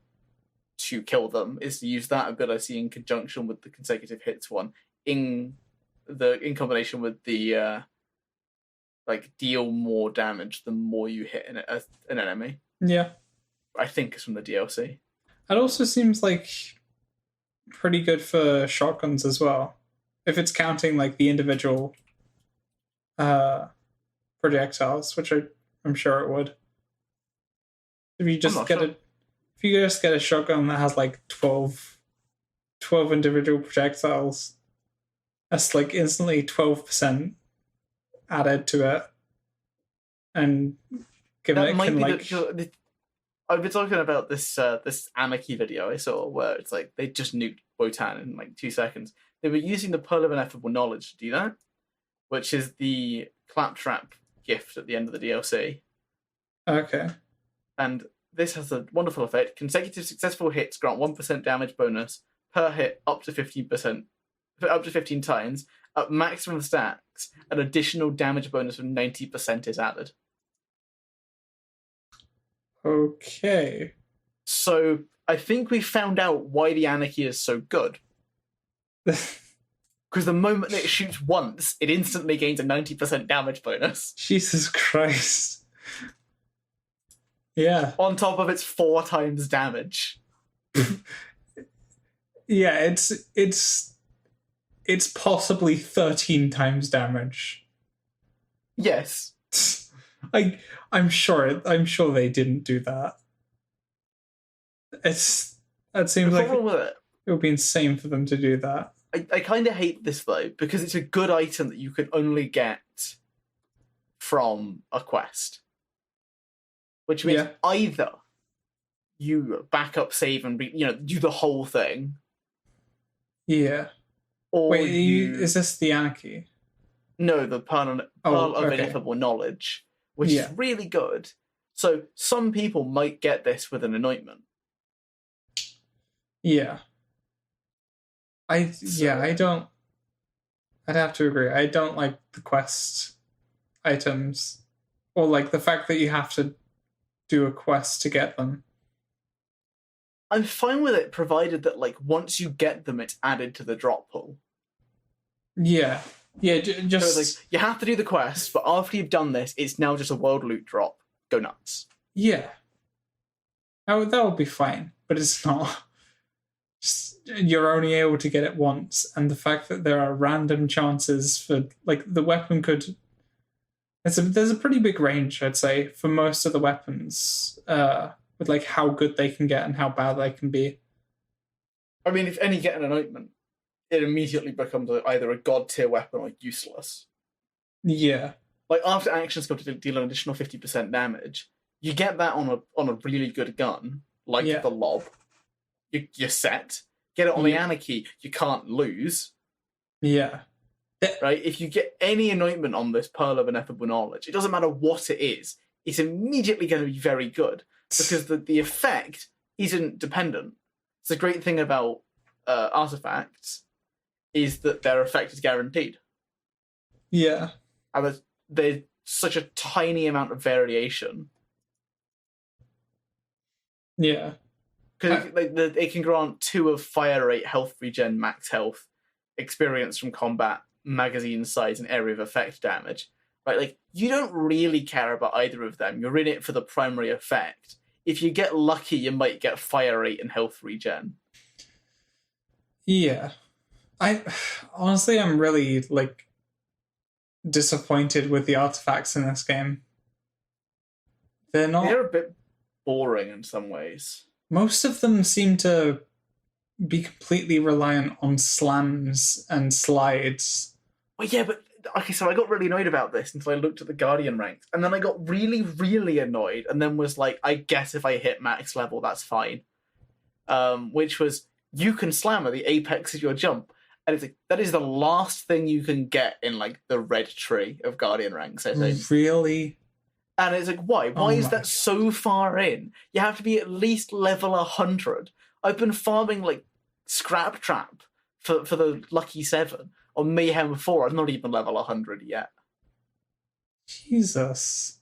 to kill them, is to use that ability in conjunction with the consecutive hits one in combination with the like deal more damage the more you hit an enemy. Yeah, I think it's from the DLC. It also seems like pretty good for shotguns as well, if it's counting like the individual projectiles, which I'm sure it would. If you just get a shotgun that has like 12 individual projectiles, that's like instantly 12% added to it, and given it can like. I've been talking about this Anarchy video I saw where it's like they just nuked Wotan in like 2 seconds. They were using the Pearl of Ineffable Knowledge to do that, which is the claptrap gift at the end of the DLC. Okay. And this has a wonderful effect. Consecutive successful hits grant 1% damage bonus per hit up to 15%, up to 15 times. At maximum stacks, an additional damage bonus of 90% is added. Okay. So I think we found out why the Anarchy is so good. Because the moment that it shoots once, it instantly gains a 90% damage bonus. Jesus Christ. Yeah. On top of its 4 times damage. Yeah, it's possibly 13 times damage. Yes. I'm sure they didn't do that. That seems like it would be insane for them to do that. I kind of hate this though, because it's a good item that you can only get from a quest. Which means either you back up, save, and do the whole thing. Yeah. Or wait, is this the Anarchy? No, the Pearl of Ineffable Knowledge, which is really good. So some people might get this with an anointment. Yeah. I'd have to agree. I don't like the quest items, or like the fact that you have to do a quest to get them. I'm fine with it, provided that like once you get them, it's added to the drop pool. Yeah. Yeah, So just... it's like, you have to do the quest, but after you've done this, it's now just a world loot drop. Go nuts. Yeah. That would be fine, but it's not. Just, you're only able to get it once, and the fact that there are random chances for, like, the weapon could... There's a pretty big range, I'd say, for most of the weapons, with, like, how good they can get and how bad they can be. I mean, if any get an anointment, it immediately becomes either a god tier weapon or useless. Yeah. Like, after actions go to deal an additional 50% damage, you get that on a really good gun, like the Lob. You're set. Get it on the Anarchy, you can't lose. Yeah. Right? If you get any anointment on this Pearl of Ineffable Knowledge, it doesn't matter what it is, it's immediately going to be very good. Because the effect isn't dependent. It's the great thing about artifacts is that their effect is guaranteed. Yeah. And there's such a tiny amount of variation. Yeah. Because it can grant 2 of fire rate, health regen, max health, experience from combat, magazine size, and area of effect damage. Right? Like, you don't really care about either of them. You're in it for the primary effect. If you get lucky, you might get fire rate and health regen. Yeah. Honestly, I'm really, like, disappointed with the artifacts in this game. They're a bit boring in some ways. Most of them seem to be completely reliant on slams and slides. Well, yeah, but okay, so I got really annoyed about this until I looked at the Guardian ranks, and then I got really, really annoyed, and then was like, I guess if I hit max level, that's fine. Which was, you can slam at the apex of your jump, and it's like, that is the last thing you can get in, like, the red tree of Guardian ranks, I think. Really? And it's like, why? Why is that so far in? You have to be at least level 100. I've been farming, like, Scrap Trap for the Lucky 7 on Mayhem 4. I'm not even level 100 yet. Jesus.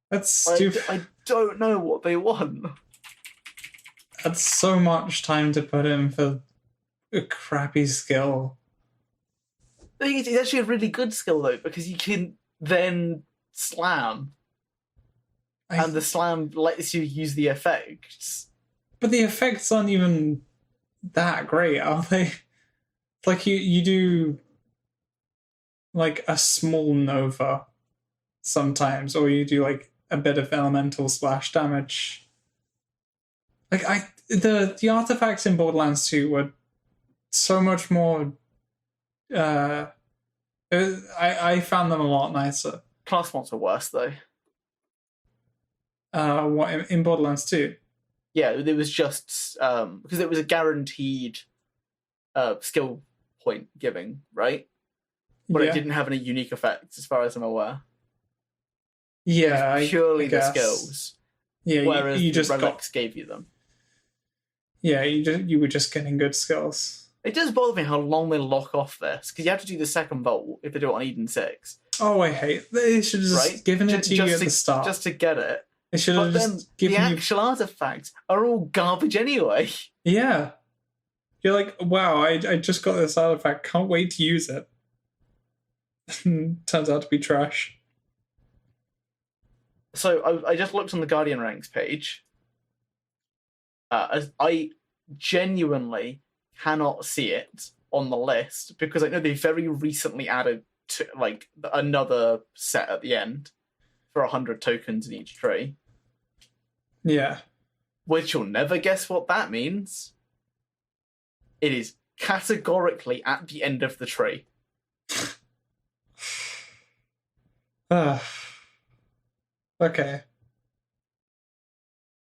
That's stupid. I don't know what they want. That's so much time to put in for a crappy skill. It's actually a really good skill, though, because you can then slam. And the slam lets you use the effects. But the effects aren't even that great, are they? Like, you do, like, a small nova sometimes, or you do, like, a bit of elemental splash damage. Like, the artifacts in Borderlands 2 were so much more... I found them a lot nicer. Class mods are worse, though. What, in Borderlands 2? Yeah, it was just because it was a guaranteed skill point giving, right? But it didn't have any unique effects, as far as I'm aware. Yeah, purely I the guess. skills. Yeah, whereas you the just relics gave you them. Yeah, you were just getting good skills. It does bother me how long they lock off this, because you have to do the second vault if they do it on Eden 6. Oh, I hate. They should have just given it to you at the start. Just to get it. They should have just given the actual artifacts are all garbage anyway. Yeah. You're like, wow, I just got this artifact. Can't wait to use it. Turns out to be trash. So I just looked on the Guardian ranks page. As I genuinely cannot see it on the list because I know they very recently added to, like, another set at the end for 100 tokens in each tree. Yeah. Which you'll never guess what that means. It is categorically at the end of the tree. Okay.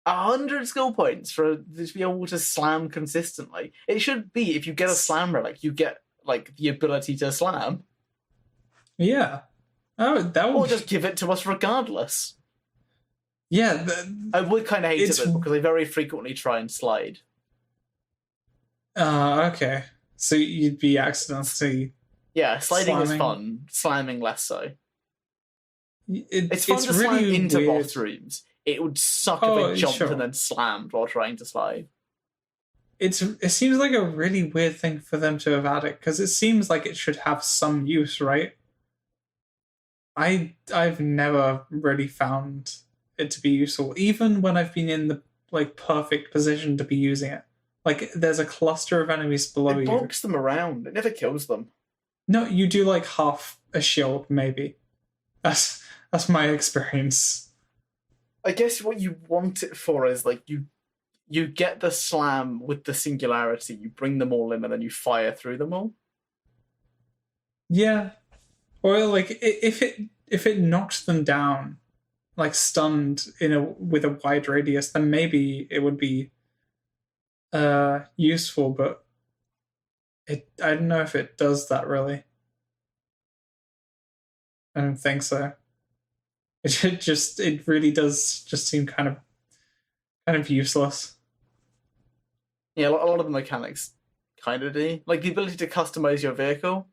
100 skill points to be able to slam consistently. It should be, if you get a slam relic, you get, like, the ability to slam. Yeah. Oh, that would... Or just give it to us regardless. Yeah. I would kind of hate it, though, because I very frequently try and slide. Okay. So you'd be accidentally... Yeah, sliding is fun. Slamming less so. It's fun to really slam into weird. boss rooms. It would suck if I jumped and then slammed while trying to slide. it seems like a really weird thing for them to have added, because it seems like it should have some use, right? I've never really found it to be useful, even when I've been in the like perfect position to be using it. Like there's a cluster of enemies below It you. bonks them around. It never kills them. No, you do like half a shield, maybe. That's my experience. I guess what you want it for is like you get the slam with the singularity, you bring them all in, and then you fire through them all. Yeah. Or like if it knocked them down, like stunned with a wide radius, then maybe it would be useful, but I don't know if it does that really. I don't think so. It really does just seem kind of useless. Yeah, a lot of the mechanics kind of do. Like the ability to customize your vehicle.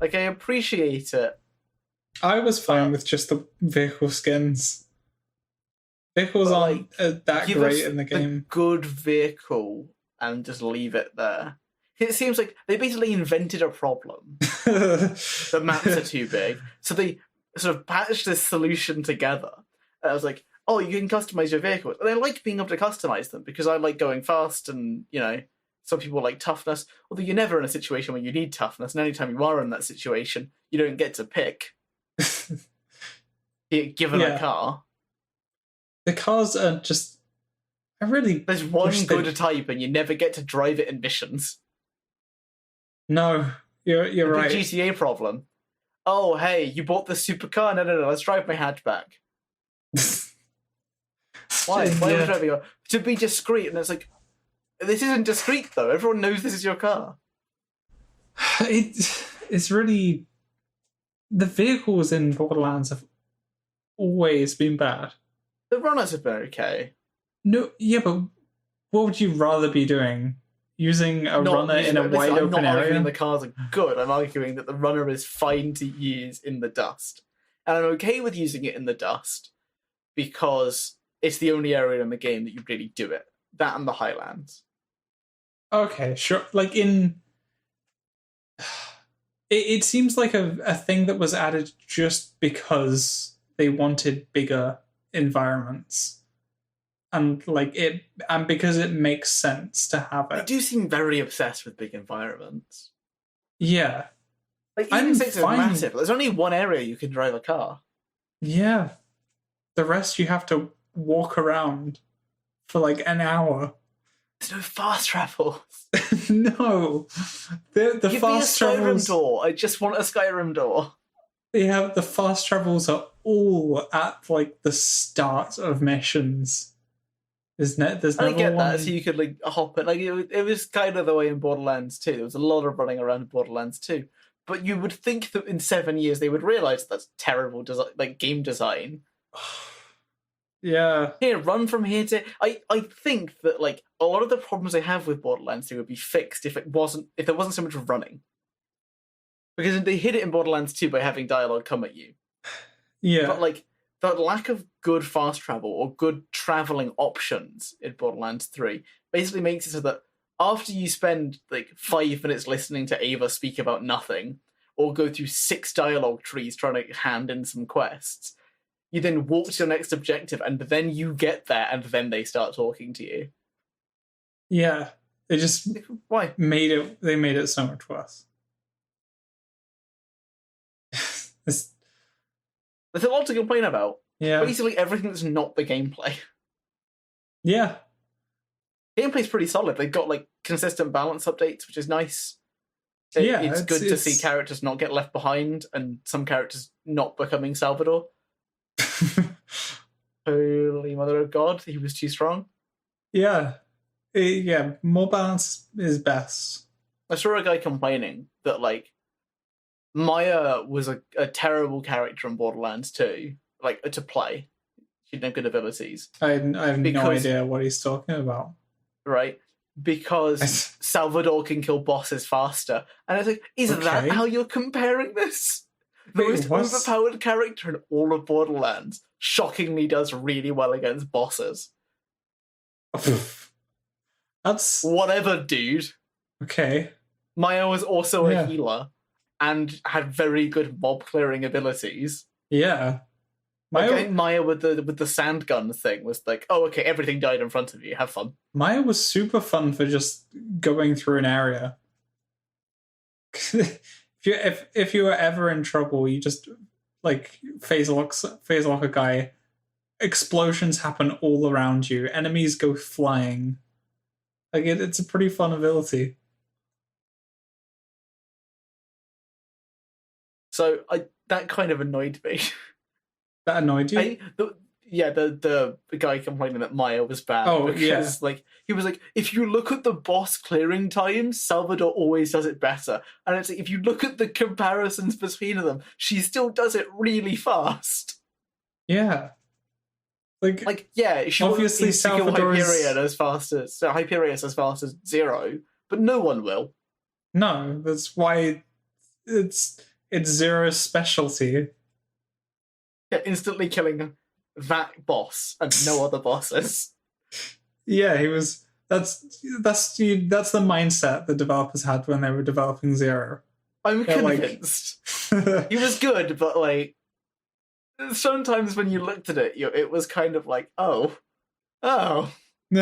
Like I appreciate it. I was fine with just the vehicle skins. Vehicles aren't that great in the game. A good vehicle and just leave it there. It seems like they basically invented a problem. The maps are too big, so they sort of patched this solution together. And I was like, oh, you can customize your vehicles. And I like being able to customize them because I like going fast and, some people like toughness. Although you're never in a situation where you need toughness, and anytime you are in that situation, you don't get to pick. You're given a car. The cars are just... There's one good type and you never get to drive it in missions. No, you're right. The GTA problem. Oh, hey, you bought the supercar? No, let's drive my hatchback. Why? Why are we driving it? To be discreet, and it's like, this isn't discreet though. Everyone knows this is your car. It's really... The vehicles in Borderlands have always been bad. The runners have been okay. No, yeah, but what would you rather be doing? Using a runner in a wide open area? I'm not arguing the cars are good. I'm arguing that the runner is fine to use in the dust. And I'm okay with using it in the dust because it's the only area in the game that you really do it. That and the Highlands. Okay, sure. Like in... It seems like a thing that was added just because they wanted bigger environments. And because it makes sense to have it. They do seem very obsessed with big environments. Yeah. Like even six is massive. There's only one area you can drive a car. Yeah. The rest you have to walk around for like an hour. There's no fast travels. No. The Give fast me a Skyrim travels... door. I just want a Skyrim door. Yeah, the fast travels are all at like the start of missions. There's never I get one... that, so you could hop it. It was kind of the way in Borderlands 2. There was a lot of running around in Borderlands 2. But you would think that in 7 years they would realise that's terrible game design. Yeah. Here, run from here to... I think that a lot of the problems I have with Borderlands 2 would be fixed if there wasn't so much running. Because they hid it in Borderlands 2 by having dialogue come at you. Yeah. But the lack of good fast travel or good travelling options in Borderlands 3 basically makes it so that after you spend 5 minutes listening to Ava speak about nothing, or go through 6 dialogue trees trying to hand in some quests, you then walk to your next objective, and then you get there, and then they start talking to you. Yeah. They just Why? made it so much worse. There's a lot to complain about. Yeah. Basically everything that's not the gameplay. Yeah. Gameplay's pretty solid. They've got consistent balance updates, which is nice. It's good to see characters not get left behind and some characters not becoming Salvador. Holy Mother of God, he was too strong. Yeah. Yeah, more balance is best. I saw a guy complaining that Maya was a terrible character in Borderlands 2, to play. She didn't have good abilities. I have no idea what he's talking about. Right? Because Salvador can kill bosses faster. And I was like, is that how you're comparing this? The most overpowered character in all of Borderlands shockingly does really well against bosses. That's Whatever, dude. okay. Maya was also a Yeah. healer and had very good mob clearing abilities. Yeah. Like, I Maya, think Maya with the sand gun thing was like, oh, okay, everything died in front of you. Have fun. Maya was super fun for just going through an area. if you were ever in trouble, you just like phase lock a guy. Explosions happen all around you. Enemies go flying. Like it's a pretty fun ability. So that kind of annoyed me. That annoyed you? The guy complaining that Maya was bad. Oh, because, yeah. like, he was like, if you look at the boss clearing times, Salvador always does it better. And it's like, if you look at the comparisons between them, she still does it really fast. Yeah. Like, yeah, she obviously won't kill Salvador's Hyperius as fast as Zero, but no one will. No, that's why it's Zero's specialty. Yeah, instantly killing that boss and no other bosses. Yeah, he was. That's the mindset the developers had when they were developing Zero. I'm convinced. He was good, but like sometimes when you looked at it, it was kind of like, oh. No. You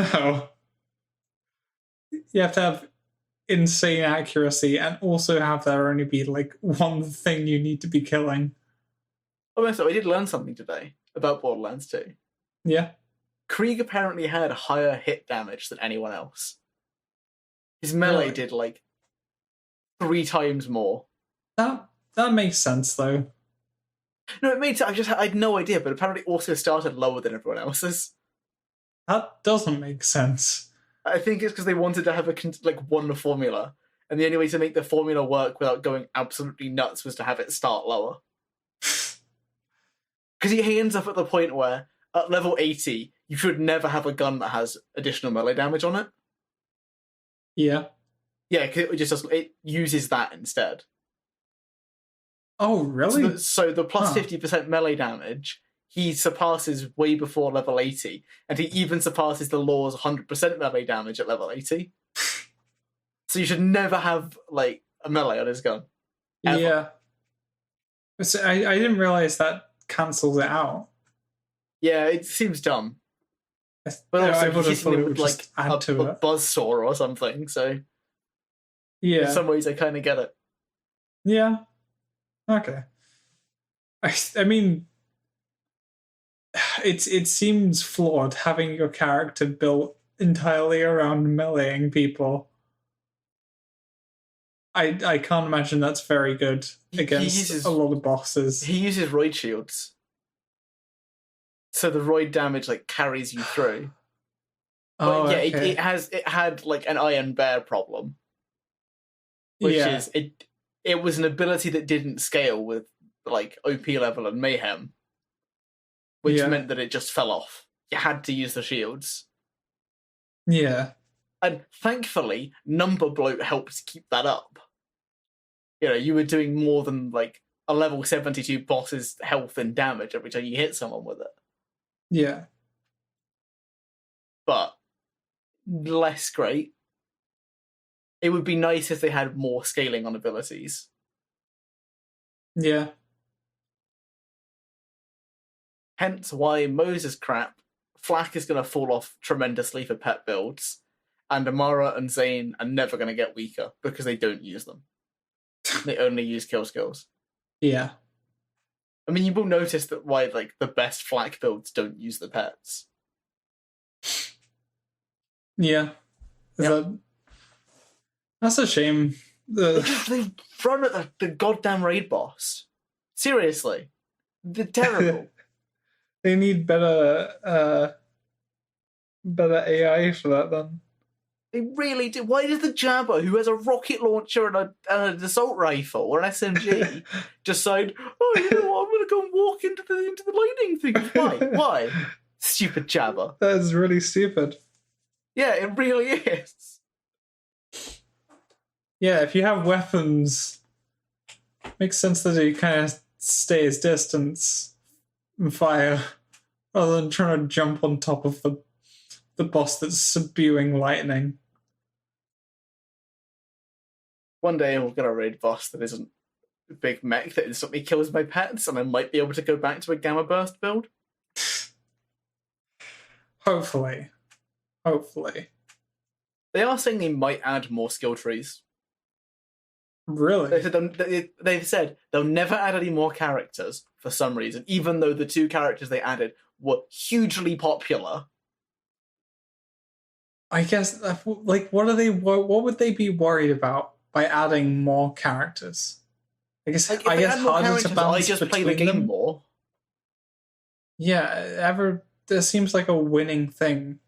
have to have insane accuracy and also have there only be like one thing you need to be killing. Oh, so I did learn something today about Borderlands 2. Yeah. Krieg apparently had higher hit damage than anyone else. His melee did like 3 times more. That makes sense though. No, it made sense. I had no idea, but apparently also started lower than everyone else's. That doesn't make sense. I think it's because they wanted to have one formula, and the only way to make the formula work without going absolutely nuts was to have it start lower. Because he ends up at the point where, at level 80, you should never have a gun that has additional melee damage on it. Yeah. Yeah, because it uses that instead. Oh, really? So the plus 50% melee damage, he surpasses way before level 80, and he even surpasses the law's 100% melee damage at level 80. So you should never have, like, a melee on his gun. Ever. Yeah. So I didn't realize that cancels it out. Yeah, it seems dumb. But I also, would have thought it would like add a to it. buzzsaw or something, so yeah. In some ways I kind of get it. Yeah. Okay. I mean, it seems flawed having your character built entirely around meleeing people. I can't imagine that's very good against a lot of bosses. He uses roid shields. So the roid damage like carries you through. Oh, but, yeah, okay. it had like an Iron Bear problem. Which is it was an ability that didn't scale with like OP level and mayhem. Which meant that it just fell off. You had to use the shields. Yeah. And thankfully, number bloat helped keep that up. You were doing more than like a level 72 boss's health and damage every time you hit someone with it. Yeah. But less great. It would be nice if they had more scaling on abilities. Yeah. Hence why Moses crap, Flak is going to fall off tremendously for pet builds, and Amara and Zane are never going to get weaker because they don't use them. They only use kill skills. Yeah. I mean, you will notice that why like the best Flak builds don't use the pets. Yeah. That's a shame. They run at the goddamn raid boss. Seriously. They're terrible. They need better AI for that then. They really do. Why does the Jabba, who has a rocket launcher and an assault rifle or an SMG, decide, oh, you know what, I'm going to go and walk into the lightning thing? Why? Why? Stupid Jabba. That is really stupid. Yeah, it really is. Yeah, if you have weapons, it makes sense that you kind of stay his distance and fire rather than trying to jump on top of the boss that's spewing lightning. One day we'll get a raid boss that isn't a big mech that instantly kills my pets, and I might be able to go back to a Gamma Burst build. Hopefully. They are saying they might add more skill trees. Really? They've said they'll never add any more characters for some reason, even though the 2 characters they added were hugely popular. I guess, like, what would they be worried about by adding more characters? I guess harder to balance I just play between the game them. more. Yeah, there seems like a winning thing.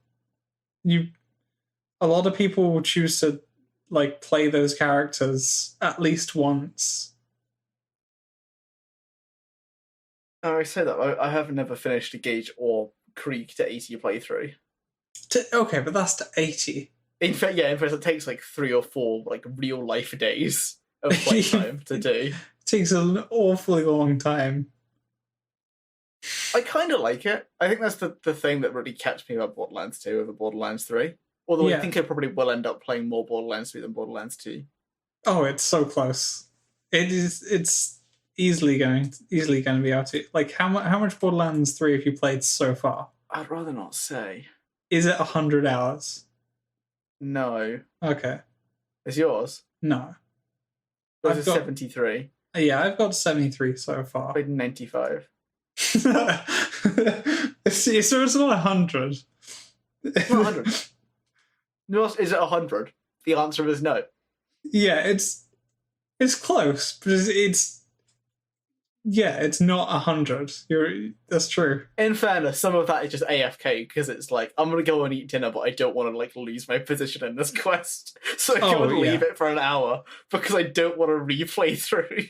A lot of people will choose to like play those characters at least once. I say that I have never finished a Gage or Krieg to 80 playthrough. Okay, but that's to 80. In fact, it takes like 3 or 4 like real life days of playtime to do. It takes an awfully long time. I kind of like it. I think that's the thing that really kept me about Borderlands 2 over Borderlands 3. Although I think I probably will end up playing more Borderlands 3 than Borderlands 2. Oh, it's so close. It's easily going to be able to. Like, how much Borderlands 3 have you played so far? I'd rather not say. Is it 100 hours? No. Okay. Is yours? No. Yours is 73. Yeah, I've got 73 so far. I played 95. See, so it's not 100. It's not 100. Is it 100? The answer is no. Yeah, it's close, but it's not 100. That's true. In fairness, some of that is just AFK because it's like I'm gonna go and eat dinner, but I don't want to like lose my position in this quest, so I go and leave it for an hour because I don't want to replay through.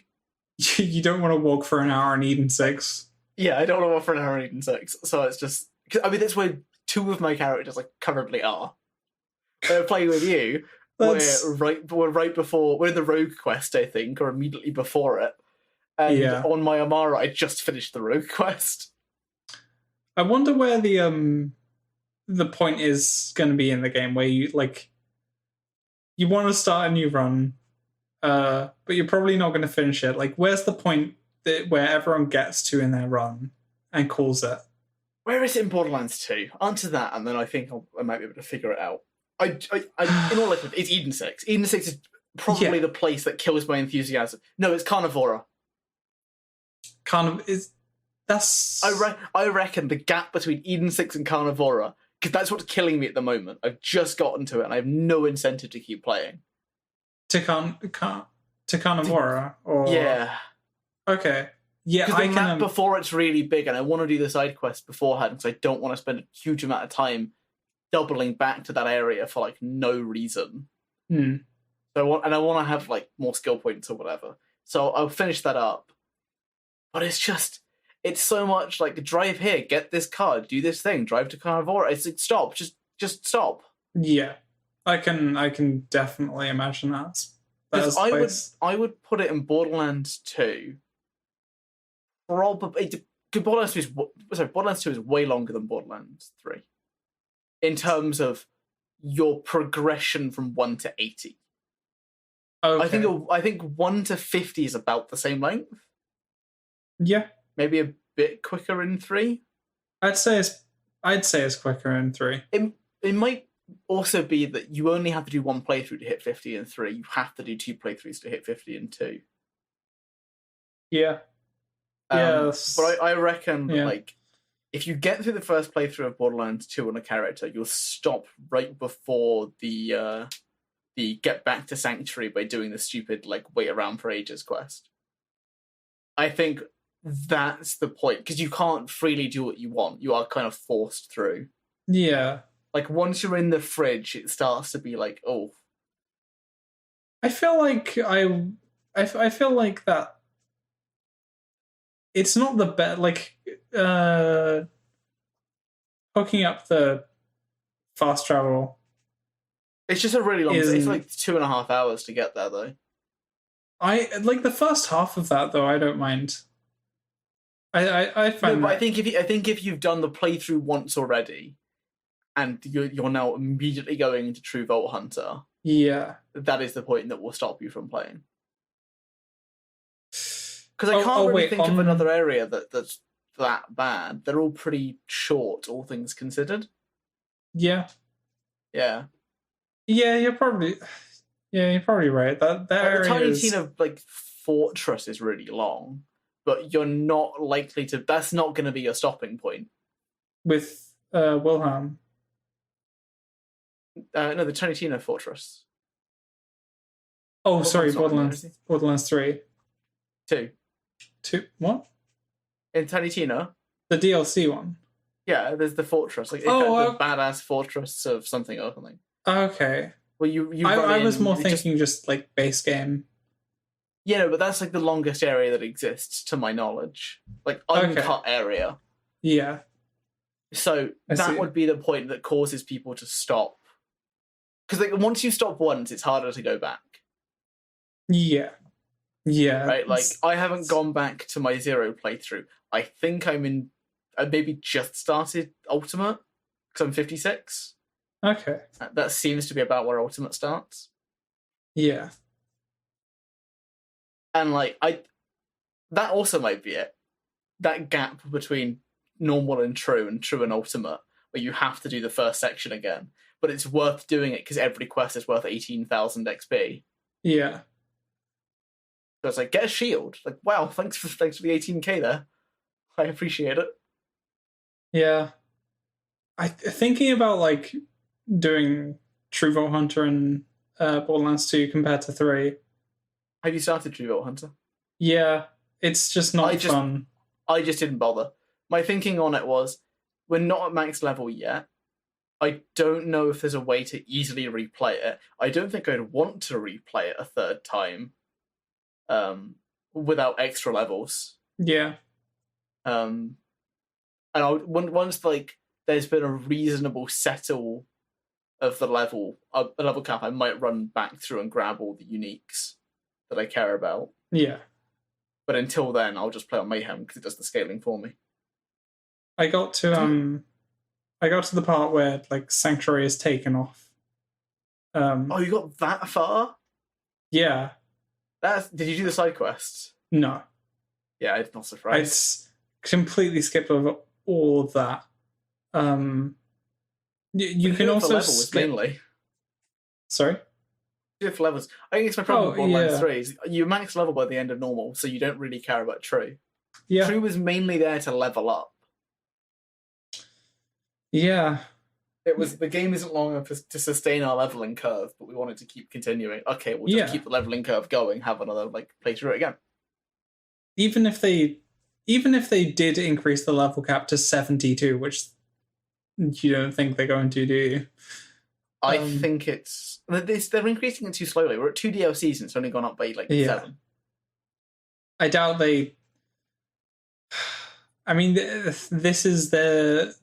You don't want to walk for an hour and eat in 6. Yeah, I don't want to walk for an hour and eat in 6. So it's just, I mean, that's where 2 of my characters like currently are. They're playing with you. We're right before, we're in the rogue quest, I think, or immediately before it. And on my Amara, I just finished the rogue quest. I wonder where the point is going to be in the game, where you want to start a new run, but you're probably not going to finish it. Like, where's the point where everyone gets to in their run and calls it? Where is it in Borderlands 2? Answer that, and then I think I might be able to figure it out. In all likelihood, it's Eden 6. Eden 6 is probably the place that kills my enthusiasm. No, it's Carnivora. I reckon the gap between Eden 6 and Carnivora, because that's what's killing me at the moment. I've just gotten to it, and I have no incentive to keep playing. To Carnivora? Or... Yeah. Okay. Yeah, because the map before it's really big, and I want to do the side quest beforehand, because I don't want to spend a huge amount of time doubling back to that area for like no reason. So I want to have like more skill points or whatever. So I'll finish that up. But it's so much like drive here, get this card, do this thing, drive to Carnivora. It's like stop, just stop. Yeah, I can definitely imagine that. Because I would put it in Borderlands 2. Probably Borderlands 2 is way longer than Borderlands 3. In terms of your progression from 1 to 80. Okay. I think 1 to 50 is about the same length. Yeah. Maybe a bit quicker in 3. I'd say it's quicker in 3. It might also be that you only have to do 1 playthrough to hit 50 in 3. You have to do 2 playthroughs to hit 50 in 2. Yeah. Yes. But I reckon like if you get through the first playthrough of Borderlands 2 on a character, you'll stop right before the get back to Sanctuary by doing the stupid like wait around for ages quest. I think that's the point, because you can't freely do what you want. You are kind of forced through. Yeah. Like once you're in the fridge, it starts to be like, oh. I feel like I feel like that. It's not the best. Like hooking up the fast travel. It's just a really long. It's like 2.5 hours to get there, though. I like the first half of that, though. I don't mind. I find. No, but I think if you've done the playthrough once already, and you're now immediately going into True Vault Hunter, Yeah. that is the point that will stop you from playing. Because I can't really think of another area that's that bad. They're all pretty short, all things considered. Yeah. Yeah. Yeah, you're probably right. That area the Tiny is... Tina fortress is really long, but you're not likely to. That's not going to be your stopping point. With Wilhelm. No, the Tiny Tina fortress. Oh, sorry, Borderlands 3. 2. What? In Tiny Tina? The DLC one. Yeah, there's the fortress. Like, the badass fortress of something or something. Okay. Well, I was more thinking just like base game. Yeah, no, but that's like the longest area that exists, to my knowledge. Like, uncut area. Yeah. So that would be the point that causes people to stop. Because like, once you stop once, it's harder to go back. Yeah. Yeah. Right? Like, I haven't gone back to my Zero playthrough. I think I'm in... I maybe just started Ultimate, because I'm 56. Okay. That seems to be about where Ultimate starts. Yeah. And, like, that also might be it. That gap between normal and true and Ultimate, where you have to do the first section again. But it's worth doing it because every quest is worth 18,000 XP. Yeah. So it's like, get a shield. Like, wow, thanks for the 18k there. I appreciate it. Yeah. Thinking about, like, doing True Vault Hunter and Borderlands 2 compared to 3. Have you started True Vault Hunter? Yeah. It's just not fun. I just didn't bother. My thinking on it was, we're not at max level yet. I don't know if there's a way to easily replay it. I don't think I'd want to replay it a third time without extra levels. Yeah. And once like there's been a reasonable settle of the level cap, I might run back through and grab all the uniques that I care about. Yeah. But until then, I'll just play on Mayhem because it does the scaling for me. I got to the part where like Sanctuary is taken off. Oh, you got that far? Yeah. Did you do the side quests? No. Yeah, I'm not surprised. I completely skipped over all of that. You can also mainly. Sorry? For levels. I think it's my problem with Borderlands 3 is you max level by the end of normal, so you don't really care about True. Yeah. True was mainly there to level up. Yeah. The game isn't long enough to sustain our leveling curve, but we wanted to keep continuing. Okay, we'll just keep the leveling curve going, have another play through it again. Even if they did increase the level cap to 72, which you don't think they're going to, do you? I think they're increasing it too slowly. We're at 2 DLCs and it's only gone up by 7. I doubt they... I mean, this is their...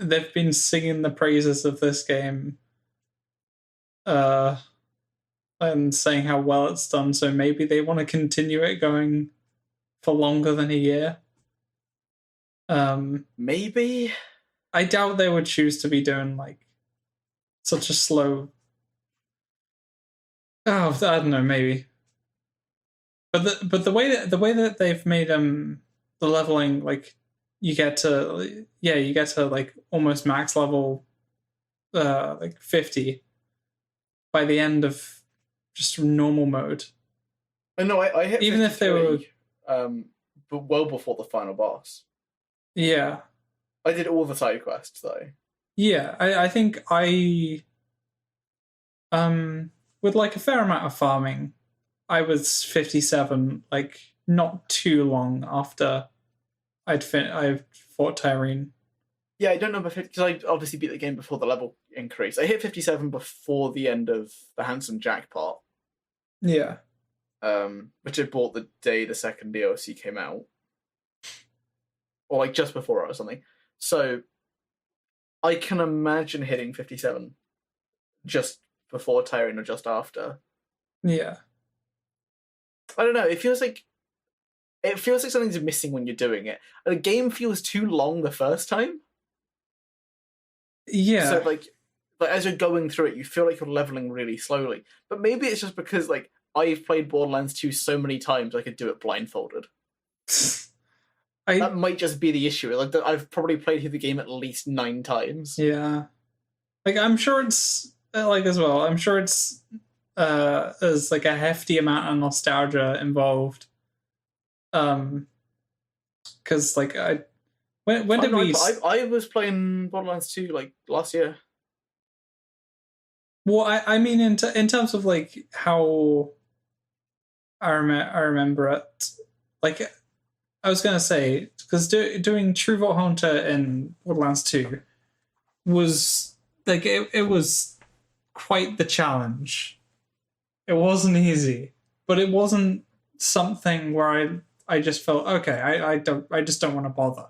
They've been singing the praises of this game and saying how well it's done, so maybe they want to continue it going for longer than a year. Maybe? I doubt they would choose to be doing, such a slow... Oh, I don't know, maybe. But the way that they've made the leveling, you get to almost max level 50 by the end of just normal mode. No, I hit even if they were but well before the final boss. Yeah. I did all the side quests though. Yeah, I think I with a fair amount of farming, I was 57 not too long after I fought Tyrene. Yeah, I don't know because I obviously beat the game before the level increase. I hit 57 before the end of the Handsome Jackpot. Yeah. Which I bought the day the second DLC came out. Or just before it or something. So I can imagine hitting 57 just before Tyrene or just after. Yeah. I don't know, it feels like something's missing when you're doing it. The game feels too long the first time. Yeah. So like as you're going through it, you feel like you're leveling really slowly. But maybe it's just because like I've played Borderlands 2 so many times I could do it blindfolded. That might just be the issue. Like I've probably played through the game at least 9 times. Yeah. Like I'm sure it's like as well. I'm sure it's there's like a hefty amount of nostalgia involved. Because like when did we? I was playing Borderlands 2 like last year. Well, I mean in terms of like how I remember it. Like I was gonna say, because doing True Vault Hunter in Borderlands 2 was like it was quite the challenge. It wasn't easy, but it wasn't something where I just felt okay. I just don't want to bother.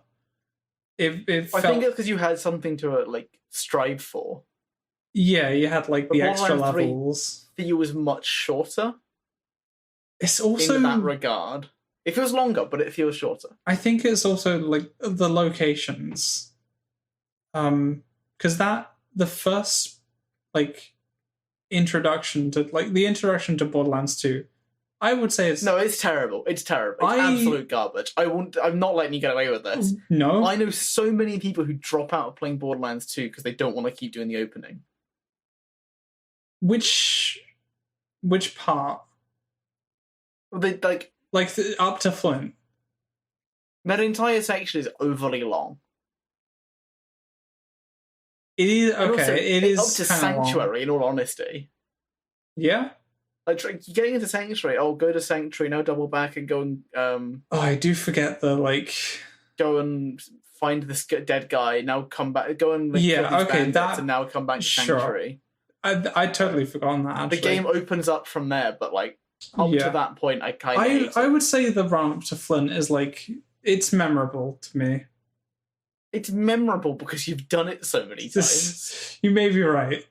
It felt, I think it's because you had something to like strive for. Yeah, you had like the extra levels. It was much shorter. It's also in that regard. It feels longer, but it feels shorter. I think it's also like the locations. Because the first like introduction to Borderlands 2, I would say it's terrible. It's terrible. It's absolute garbage. I'm not letting you get away with this. No. I know so many people who drop out of playing Borderlands 2 because they don't want to keep doing the opening. Which part? They up to Flint. That entire section is overly long. It is okay. Also, it is up to Sanctuary. Long. In all honesty, yeah. Like getting into Sanctuary. Oh, go to Sanctuary now. Double back and go and. Oh, I do forget the like. Go and find this dead guy. Now come back. Go and that and now come back to Sanctuary. I totally forgotten that. Actually, the game opens up from there, but like up to that point, I would say the run up to Flint is like it's memorable to me. It's memorable because you've done it so many times. You may be right.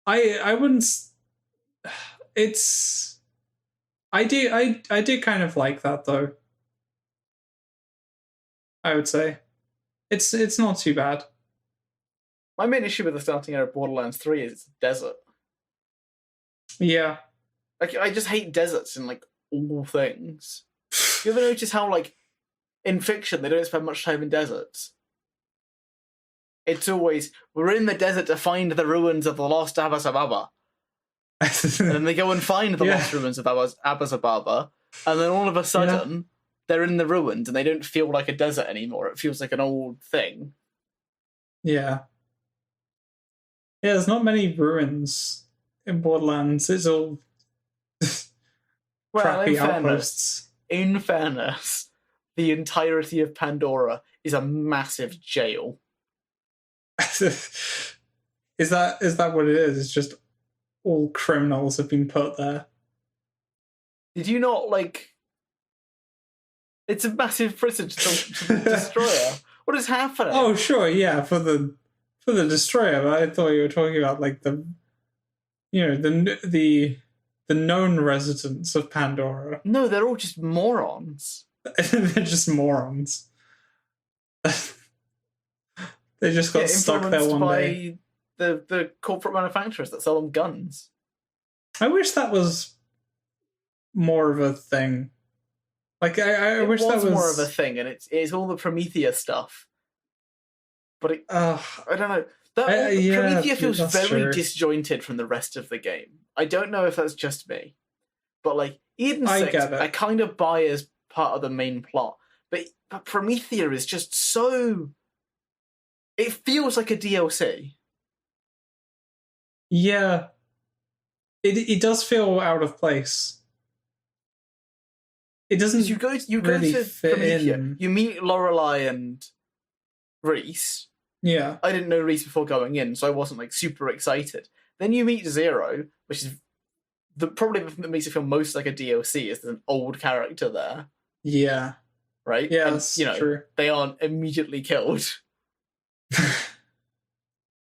I wouldn't. It's. I do kind of like that though. I would say, it's not too bad. My main issue with the starting area of Borderlands 3 is it's a desert. Yeah. Like I just hate deserts in like all things. You ever notice how like in fiction they don't spend much time in deserts? It's always we're in the desert to find the ruins of the lost Abbas Ababa. And then they go and find the lost ruins of Abbas Ababa, and then all of a sudden they're in the ruins and they don't feel like a desert anymore. It feels like an old thing. Yeah. Yeah, there's not many ruins in Borderlands. It's all crappy outposts. In fairness, the entirety of Pandora is a massive jail. Is that what it is? It's just all criminals have been put there. Did you not like? It's a massive prison to the destroyer. What is happening? Oh, sure, yeah, for the destroyer. But I thought you were talking about like the known residents of Pandora. No, they're all just morons. They're just morons. They just got stuck there one day. The corporate manufacturers that sell them guns. I wish that was more of a thing. Like I wish that was more of a thing, and it's all the Prometheus stuff. But I don't know. Prometheus feels very disjointed from the rest of the game. I don't know if that's just me, but like Eden 6, I kind of buy as part of the main plot. But Promethea is just so. It feels like a DLC. Yeah. It does feel out of place. It doesn't. You go to Promethea. You meet Lorelei and Reese. Yeah. I didn't know Reese before going in, so I wasn't like super excited. Then you meet Zero, which is probably the thing that makes it feel most like a DLC is there's an old character there. Yeah. Right? Yeah, that's true. They aren't immediately killed.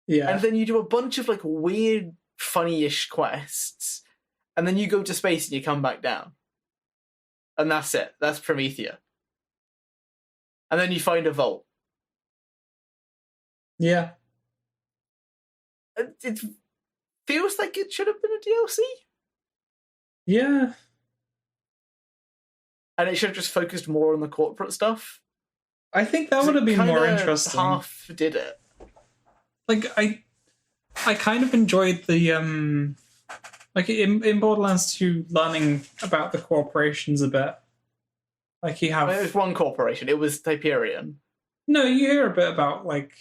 Yeah. And then you do a bunch of like weird, funny-ish quests, and then you go to space and you come back down. And that's it. That's Promethea. And then you find a vault. Yeah. It feels like it should have been a DLC. Yeah. And it should have just focused more on the corporate stuff. I think that would have been more interesting. Half did it. Like, I kind of enjoyed the, like, in Borderlands 2, learning about the corporations a bit. Like, you have... It was one corporation. It was Hyperion. No, you hear a bit about, like...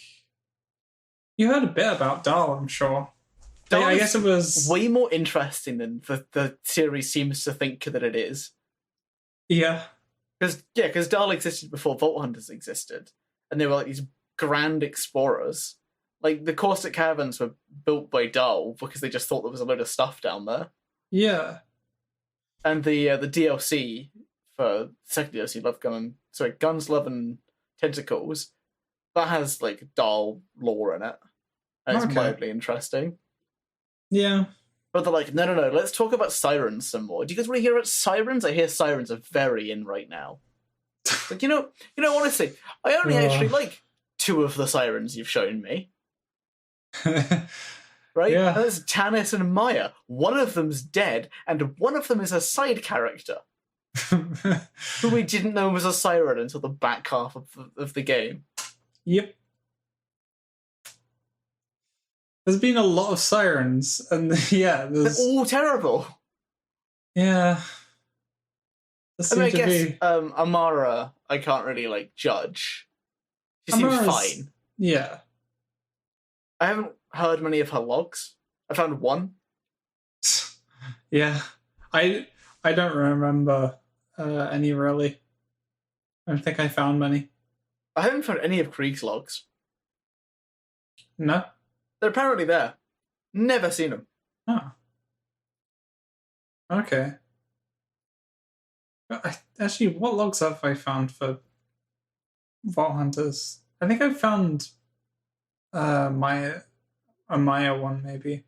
You heard a bit about Dahl, I'm sure. I guess it was... way more interesting than the series seems to think that it is. Yeah. Because Dahl existed before Vault Hunters existed. And they were like these grand explorers. Like, the Caustic Caverns were built by Dahl because they just thought there was a load of stuff down there. Yeah. And the DLC for second DLC, Guns, Love, and Tentacles, that has, like, Dahl lore in it. And it's mildly interesting. Yeah. But they're like, no, let's talk about sirens some more. Do you guys want to hear about sirens? I hear sirens are very in right now. Like, honestly, I only actually like 2 of the sirens you've shown me. Right? Yeah. And there's Tannis and Maya. One of them's dead, and one of them is a side character who we didn't know was a siren until the back half of the game. Yep. There's been a lot of sirens, and They're all terrible. Yeah. I guess Amara, I can't really judge. She seems fine. Yeah. I haven't heard many of her logs. I found one. Yeah. I don't remember any really. I don't think I found many. I haven't found any of Krieg's logs. No? They're apparently there. Never seen them. Oh. Okay. Actually, what logs have I found for Vault Hunters? I think I found a Maya one, maybe.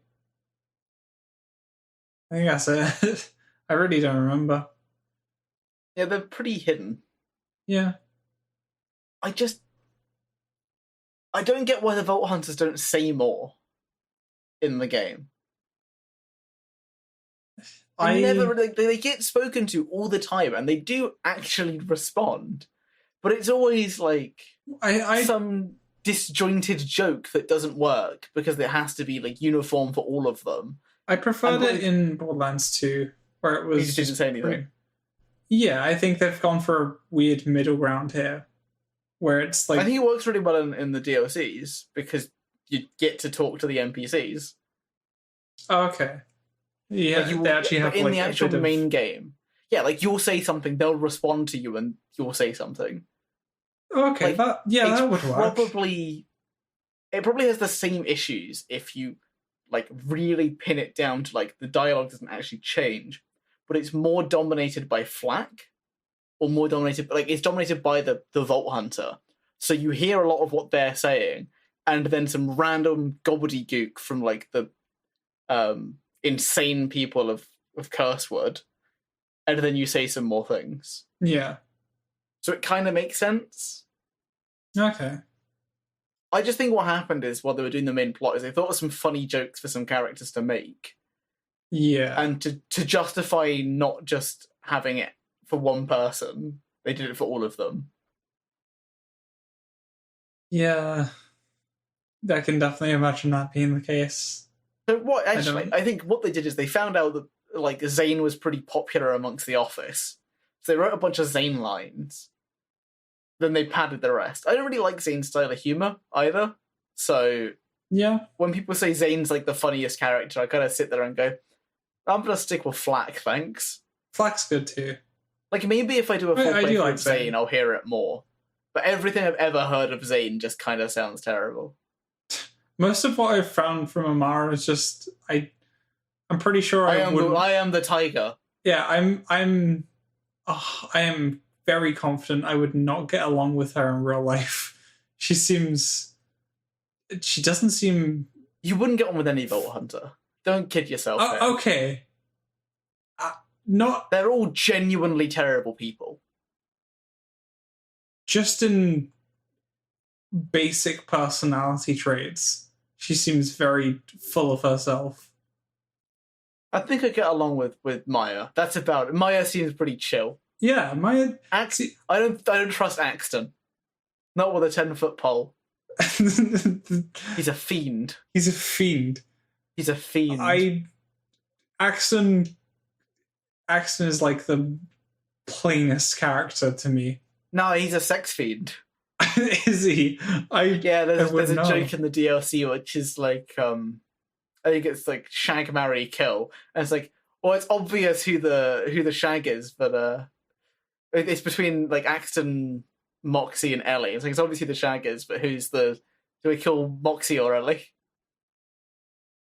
I think that's it. I really don't remember. Yeah, they're pretty hidden. Yeah. I don't get why the Vault Hunters don't say more in the game. They get spoken to all the time, and they do actually respond. But it's always like some disjointed joke that doesn't work because it has to be uniform for all of them. I preferred it in Borderlands 2, where it was... You just didn't say anything. Yeah, I think they've gone for a weird middle ground here, where it's like... I think it works really well in the DLCs, because you get to talk to the NPCs. Oh, okay. Yeah, they actually have in the actual main game. Yeah, you'll say something, they'll respond to you, and you'll say something. Okay, that would work. It probably has the same issues if you really pin it down to the dialogue doesn't actually change, but it's more dominated by flak, or more dominated it's dominated by the Vault Hunter. So you hear a lot of what they're saying, and then some random gobbledygook from the insane people of Cursewood, and then you say some more things. Yeah. So it kind of makes sense. Okay. I just think what happened is, while they were doing the main plot, is they thought of some funny jokes for some characters to make. Yeah. And to justify not just having it for one person, they did it for all of them. Yeah. I can definitely imagine that being the case. So what, actually, I think what they did is they found out that, Zane was pretty popular amongst the office. So they wrote a bunch of Zane lines. Then they padded the rest. I don't really like Zane's style of humor either. So yeah, when people say Zane's the funniest character, I kind of sit there and go, I'm gonna stick with Flak, thanks. Flak's good too. Maybe if I do a full playthrough of Zane, I'll hear it more. But everything I've ever heard of Zane just kind of sounds terrible. Most of what I've found from Amara is just I'm pretty sure I am the tiger. Yeah, I am very confident I would not get along with her in real life. She doesn't seem... You wouldn't get on with any Vault Hunter. Don't kid yourself. Okay. They're all genuinely terrible people. Just in basic personality traits, She seems very full of herself. I think I get along with Maya. That's about it. Maya seems pretty chill. Yeah, Maya. I don't trust Axton. Not with a 10-foot pole. He's a fiend. He's a fiend. He's a fiend. Axton is like the plainest character to me. No, he's a sex fiend. Is he? There's a joke in the DLC which is like, I think it's like shag, marry, kill, and it's like, well, it's obvious who the shag is, but it's between like Axton, Moxie, and Ellie. It's like it's obvious who the shag is, but do we kill Moxie or Ellie?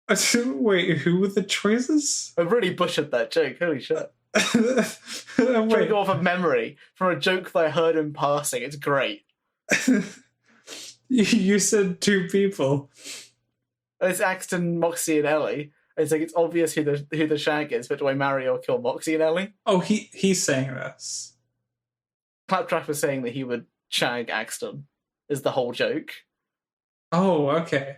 Wait, who were the choices? I really butchered that joke. Holy shit! Trying to go off of memory from a joke that I heard in passing. It's great. You said two people. It's Axton, Moxie, and Ellie. It's like it's obvious who the shag is, but do I marry or kill Moxie and Ellie? Oh, he's saying this. Claptrap was saying that he would shag Axton. Is the whole joke? Oh, okay.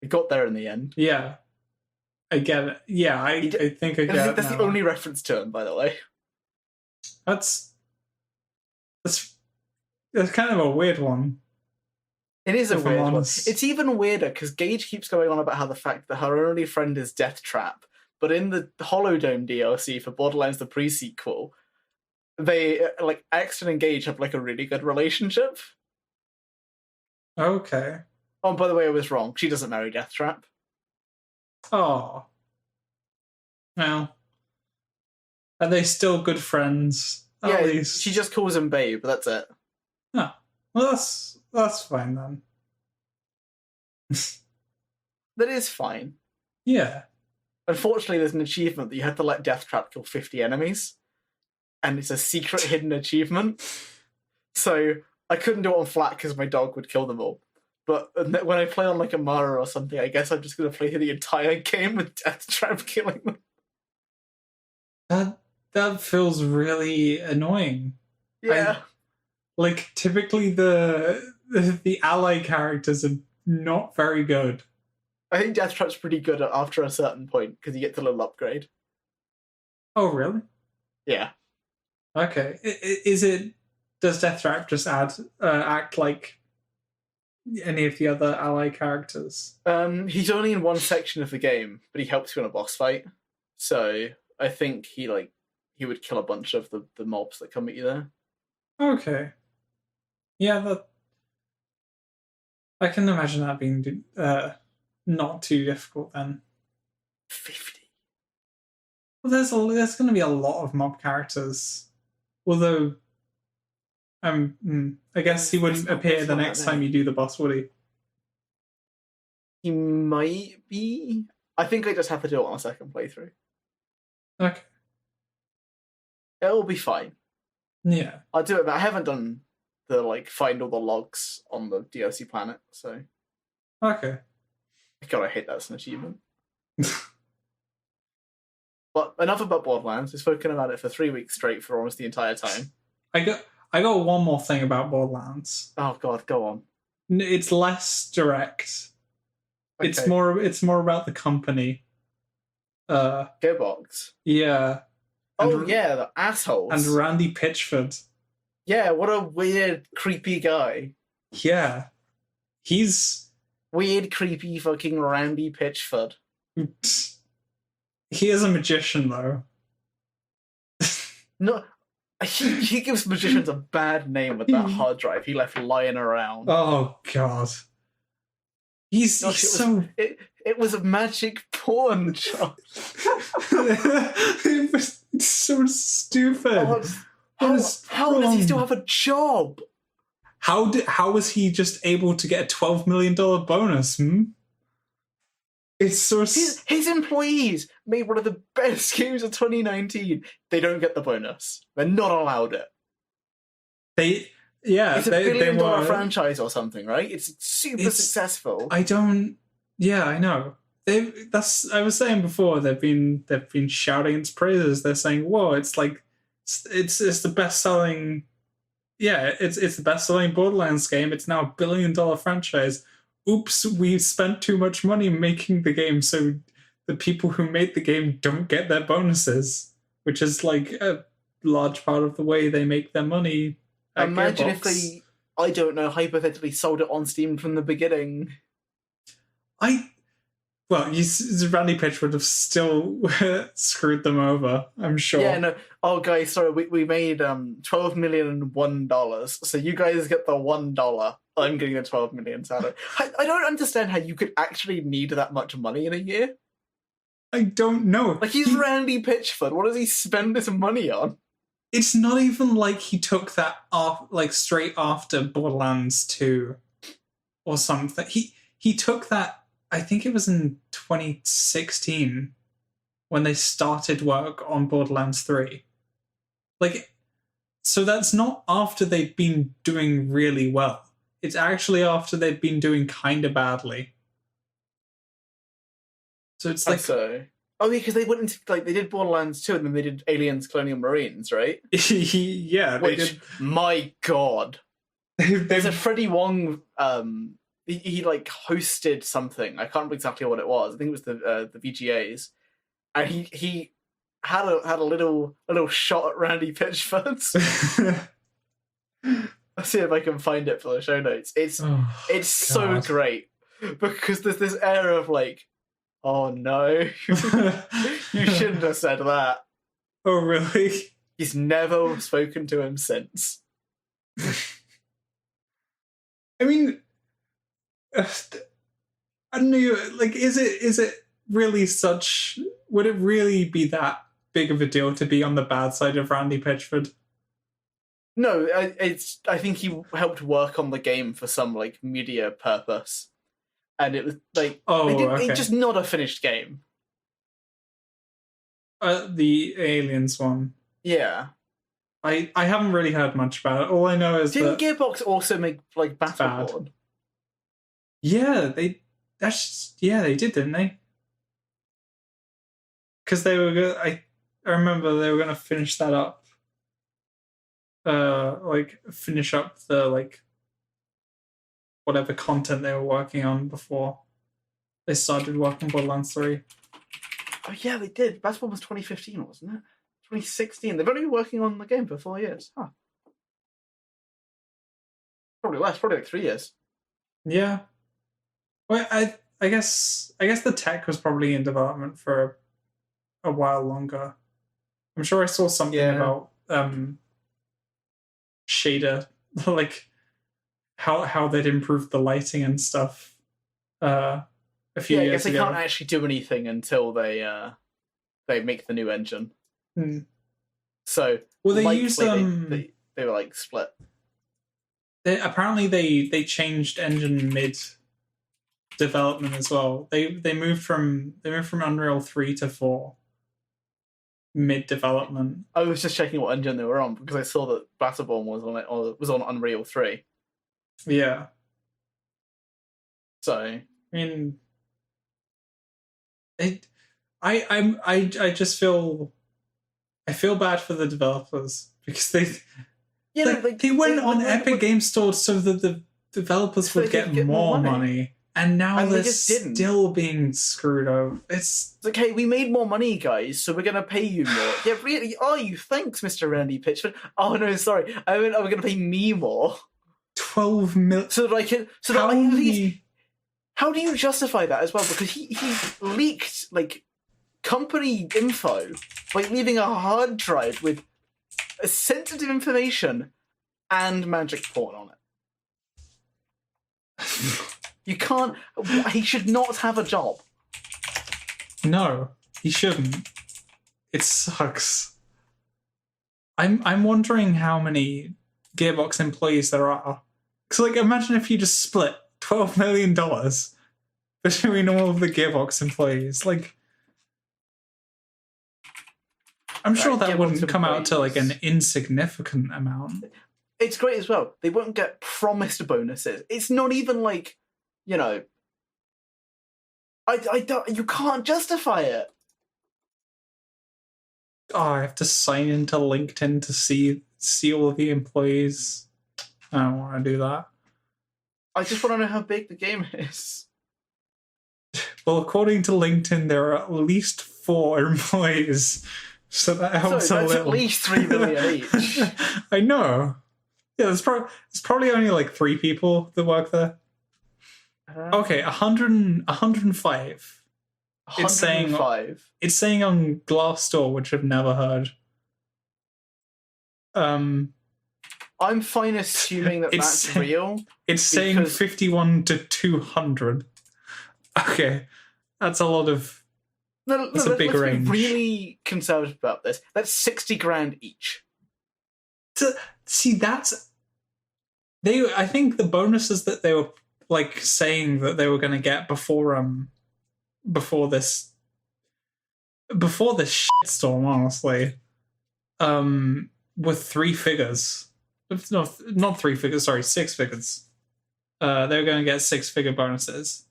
We got there in the end. Yeah, I get it. Yeah, I think I get it. That's the only reference to him, by the way. That's kind of a weird one. It is a weird one. It's even weirder because Gage keeps going on about how the fact that her only friend is Deathtrap, but in the Holodome DLC for Borderlands the pre-sequel, they like Axton and Gage have like a really good relationship. Okay. Oh, by the way, I was wrong. She doesn't marry Deathtrap. Oh. Well. Are they still good friends? Yeah, at least. She just calls him babe, but that's it. Oh. Well, that's fine then. That is fine. Yeah. Unfortunately, there's an achievement that you have to let Deathtrap kill 50 enemies. And it's a secret hidden achievement. So I couldn't do it on flat because my dog would kill them all. But when I play on like Amara or something, I guess I'm just going to play the entire game with Deathtrap killing them. That feels really annoying. Yeah. Like, typically the ally characters are not very good. I think Deathtrap's pretty good after a certain point, because you get the little upgrade. Oh, really? Yeah. Okay. Does Deathtrap just act like any of the other ally characters? He's only in one section of the game, but he helps you in a boss fight. So I think he would kill a bunch of the mobs that come at you there. Okay. Yeah, I can imagine that being not too difficult then. 50. Well, there's going to be a lot of mob characters. Although, I guess he wouldn't appear the next time you do the boss, would he? He might be. I think I just have to do it on a second playthrough. Okay. It'll be fine. Yeah. I'll do it, but I haven't done the find all the logs on the DLC planet, so. Okay. God, I hate that as an achievement. But enough about Borderlands. We've spoken about it for 3 weeks straight for almost the entire time. I got one more thing about Borderlands. Oh God, go on. It's less direct. Okay. It's more about the company. Gearbox. Yeah. Yeah, the assholes. And Randy Pitchford. Yeah, what a weird, creepy guy. Yeah. He's... Weird, creepy fucking Randy Pitchford. He is a magician, though. No, he gives magicians a bad name with that hard drive he left lying around. Oh, God. He's so... It was a magic porn job. It was so stupid. How does he still have a job? How was he just able to get a $12 million bonus? It's so... His employees made one of the best games of 2019. They don't get the bonus. They're not allowed it. It's a $1 billion franchise or something, right? It's super successful. Yeah, I know. I was saying before, they've been shouting its praises. They're saying, "Whoa, it's the best selling." Yeah, it's the best selling Borderlands game. It's now $1 billion franchise. oops, we spent too much money making the game, so the people who made the game don't get their bonuses, which is like a large part of the way they make their money at Imagine Gearbox. if they, I don't know, hypothetically sold it on Steam from the beginning. Randy Pitch would have still screwed them over, I'm sure. Yeah, no. Oh, guys, sorry, we made $12,001,000. So you guys get the $1. I'm getting the 12 million salary. I don't understand how you could actually need that much money in a year. I don't know. Like, he's Randy Pitchford. What does he spend his money on? It's not even like he took that off, like, straight after Borderlands 2 or something. He took that, I think it was in 2016 when they started work on Borderlands 3. Like, so that's not after they've been doing really well. It's actually after they've been doing kind of badly. So it's like... So... Oh, yeah, because they went into, like, they did Borderlands 2 and then they did Aliens Colonial Marines, right? Yeah, they did. My God. There's a Freddie Wong, he like hosted something. I can't remember exactly what it was. I think it was the VGAs. And he had a little shot at Randy Pitchford's. Let's see if I can find it for the show notes. It's so great because there's this air of like, oh no, you shouldn't have said that. Oh really? He's never spoken to him since. I mean, I don't know. Like, is it really such? Would it really be that big of a deal to be on the bad side of Randy Pitchford? No, I think he helped work on the game for some like media purpose, and it was like it's just not a finished game. The Aliens one. Yeah, I haven't really heard much about it. All I know is didn't Gearbox also make like Battleborn? Yeah, they did, didn't they? Because they were I remember they were going to finish that up. Finish up the like whatever content they were working on before they started working on Borderlands 3. Oh yeah, they did. Battleborn was 2015, wasn't it? 2016. They've only been working on the game for 4 years. Huh. Probably less. Probably like 3 years. Yeah. Well, I guess the tech was probably in development for a while longer. I'm sure I saw something about shader, like how they'd improved the lighting and stuff a few years ago. I guess they can't actually do anything until they make the new engine. So they used they were like split. Apparently they changed engine mid development as well. They moved from Unreal 3 to 4 mid development. I was just checking what engine they were on because I saw that Battleborn was on it, or was on Unreal 3. Yeah. So I mean, I just feel bad for the developers because they went on Epic Games Store so that the developers would get more money. And now they're still being screwed over. It's like, hey, we made more money, guys, so we're going to pay you more. Yeah, really? Are you? Thanks, Mr. Randy Pitchford. Oh, no, sorry. I mean, we're going to pay me more. 12 million. So that I can... How do you justify that as well? Because he leaked, like, company info, like leaving a hard drive with sensitive information and magic porn on it. You can't... He should not have a job. No, he shouldn't. It sucks. I'm wondering how many Gearbox employees there are. Because, like, imagine if you just split $12 million between all of the Gearbox employees. Like, I'm sure that wouldn't come out to, like, an insignificant amount. It's great as well. They won't get promised bonuses. It's not even like... You know, I don't. You can't justify it. Oh, I have to sign into LinkedIn to see all of the employees. I don't want to do that. I just want to know how big the game is. Well, according to LinkedIn, there are at least 4 employees, so that helps So a that's little. at least 3 million each. I know. Yeah, there's probably only like 3 people that work there. Okay, 105. It's saying 105. It's saying on Glassdoor, which I've never heard. I'm fine assuming that that's real. It's saying 51 to 200. Okay, that's a lot of. That's a big range. Be really conservative about this. That's 60 grand each. See, I think the bonuses that they were like saying that they were going to get before this shitstorm, honestly, were 3 figures. No, not 3 figures. Sorry, 6 figures. They were going to get 6-figure bonuses.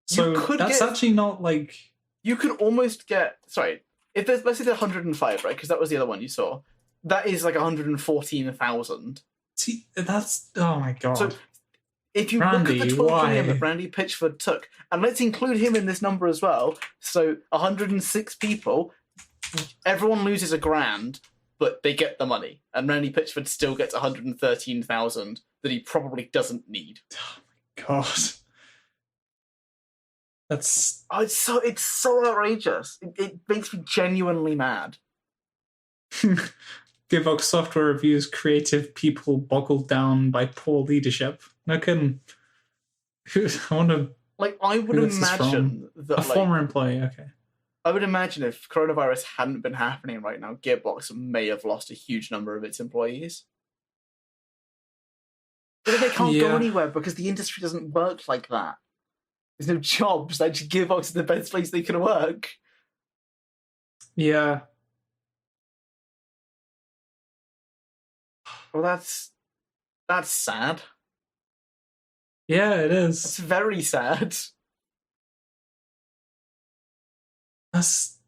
So that's actually not like. You could almost get. Sorry, if there's, let's say there's 105, right? Because that was the other one you saw. That is like 114,000. See, that's. Oh my god. So if you look at the 12 million that Randy Pitchford took, and let's include him in this number as well. So 106 people, everyone loses $1,000, but they get the money, and Randy Pitchford still gets 113,000 that he probably doesn't need. Oh my god. That's it's so outrageous. It makes me genuinely mad. Gearbox Software reviews creative people boggled down by poor leadership. No kidding. I wonder. Like, I would imagine that a former employee. Okay. I would imagine if coronavirus hadn't been happening right now, Gearbox may have lost a huge number of its employees. But they can't go anywhere because the industry doesn't work like that. There's no jobs. Like, Gearbox is the best place they can work. Yeah. Well, that's sad. Yeah, it is. It's very sad. That's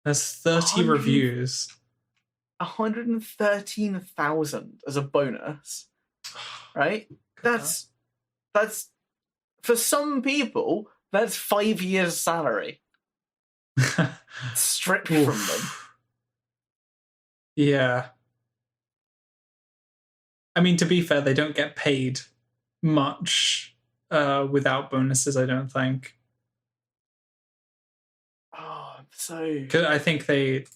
30 reviews. 113,000 as a bonus, right? That's for some people, that's 5 years' salary stripped from them. Yeah. I mean, to be fair, they don't get paid much without bonuses, I don't think. Oh, so... 'Cause I think they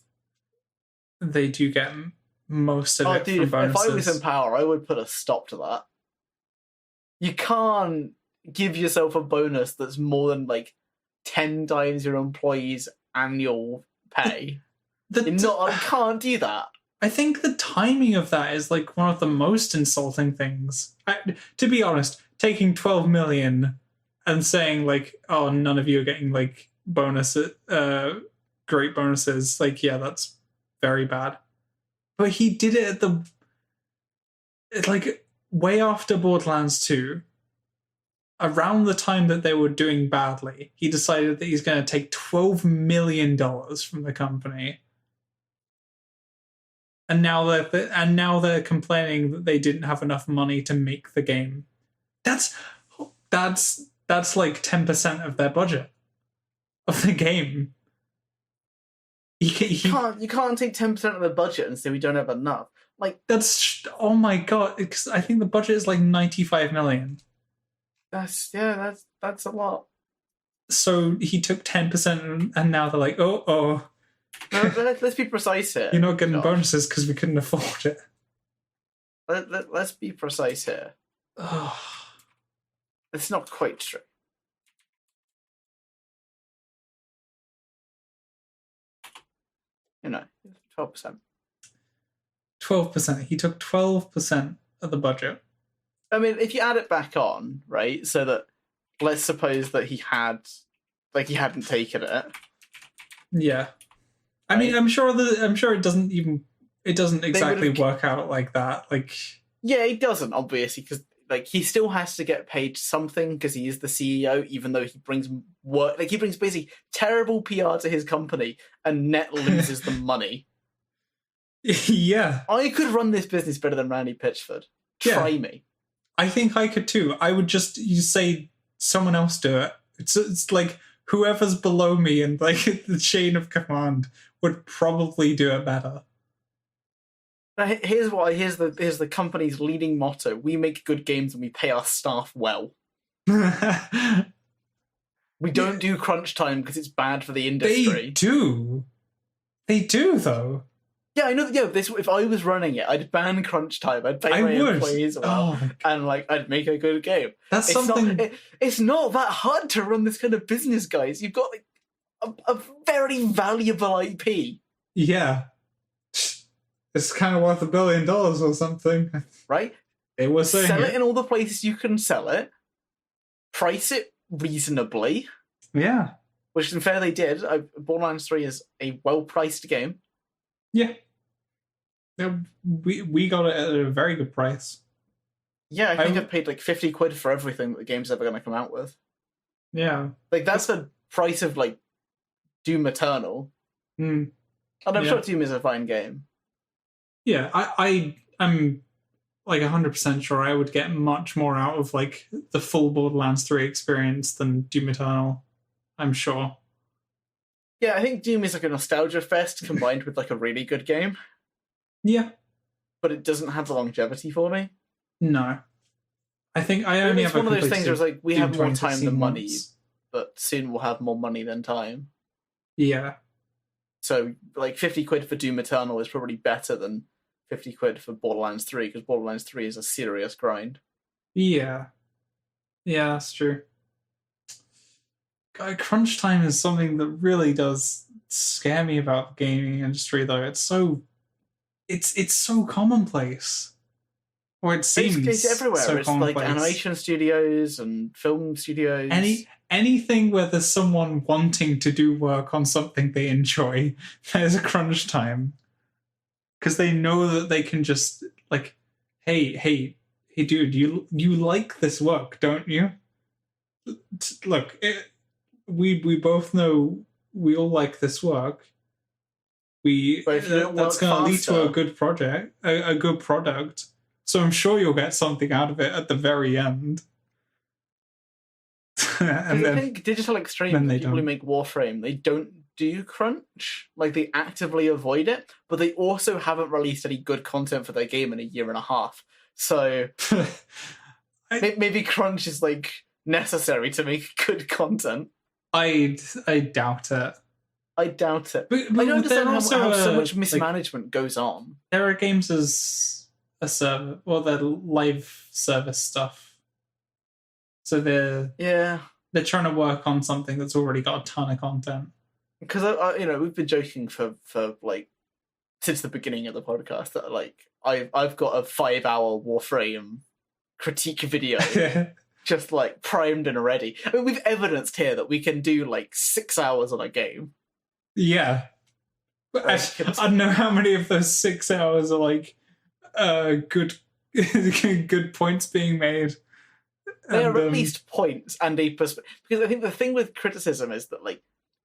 do get most of it from bonuses. If I was in power, I would put a stop to that. You can't give yourself a bonus that's more than, like, 10 times your employee's annual pay. I can't do that. I think the timing of that is like one of the most insulting things. To be honest, taking 12 million and saying like, "Oh, none of you are getting like bonuses, great bonuses." Like, yeah, that's very bad. But he did it at like way after Borderlands 2. Around the time that they were doing badly, he decided that he's going to take $12 million from the company. And now they're complaining that they didn't have enough money to make the game. That's like 10% of their budget of the game. You can't take 10% of the budget and say we don't have enough. Like, that's, oh my god! Because I think the budget is like 95 million. That's a lot. So he took 10%, and now they're like, oh. Let's be precise here. You're not getting bonuses because we couldn't afford it. Let's be precise here. It's not quite true. You know, 12%. 12%. He took 12% of the budget. I mean, if you add it back on, right? So that, let's suppose that he hadn't taken it. Yeah. I mean, I'm sure it doesn't exactly work out like that. Like, yeah, it doesn't, obviously, because like he still has to get paid something because he is the CEO, even though he brings work. Like, he brings basically terrible PR to his company and net loses the money. Yeah. I could run this business better than Randy Pitchford. Try me. I think I could too. I would just say someone else do it. It's like whoever's below me in like the chain of command would probably do it better. Here's the company's leading motto: we make good games and we pay our staff well. We don't do crunch time because it's bad for the industry. They do though. Yeah, I know. Yeah, if I was running it, I'd ban crunch time. I'd pay my employees well, and like I'd make a good game. That's something. It's not that hard to run this kind of business, guys. You've got like a very valuable IP. Yeah, it's kind of worth $1 billion or something, right? It was sell it in all the places you can sell it. Price it reasonably. Yeah, which in fair they did. Borderlands 3 is a well-priced game. Yeah. We got it at a very good price. Yeah, I think I've paid like 50 quid for everything that the game's ever going to come out with. Yeah. Like, that's the price of, like, Doom Eternal. And I'm sure Doom is a fine game. Yeah, I'm like 100% sure I would get much more out of, like, the full Borderlands 3 experience than Doom Eternal. I'm sure. Yeah, I think Doom is like a nostalgia fest combined with, like, a really good game. Yeah. But it doesn't have the longevity for me. No. I think I only have one of those things where it's like, we have more time than money, months. but soon we'll have more money than time. Yeah. So, like, 50 quid for Doom Eternal is probably better than 50 quid for Borderlands 3, because Borderlands 3 is a serious grind. Yeah. Yeah, that's true. Crunch time is something that really does scare me about the gaming industry, though. It's so commonplace. Or it seems it's everywhere. So it's like animation studios and film studios. Anything where there's someone wanting to do work on something they enjoy, there's a crunch time. Because they know that they can just, like, hey, dude, you like this work, don't you? Look, we both know we all like this work. That's going to lead to a good project, a good product. So I'm sure you'll get something out of it at the very end. And I think Digital Extreme, the people who make Warframe, they don't do crunch. Like, they actively avoid it, but they also haven't released any good content for their game in a year and a half. So maybe crunch is, like, necessary to make good content. I doubt it. I doubt it. But I don't understand how so much mismanagement goes on. There are games as a server, or they're live service stuff. So they're trying to work on something that's already got a ton of content. Because we've been joking for like since the beginning of the podcast that like I've got a 5-hour Warframe critique video. Just like primed and ready. I mean, we've evidenced here that we can do like 6 hours on a game. Yeah. I don't know how many of those 6 hours are like good points being made. There are at least points and a perspective. Because I think the thing with criticism is that like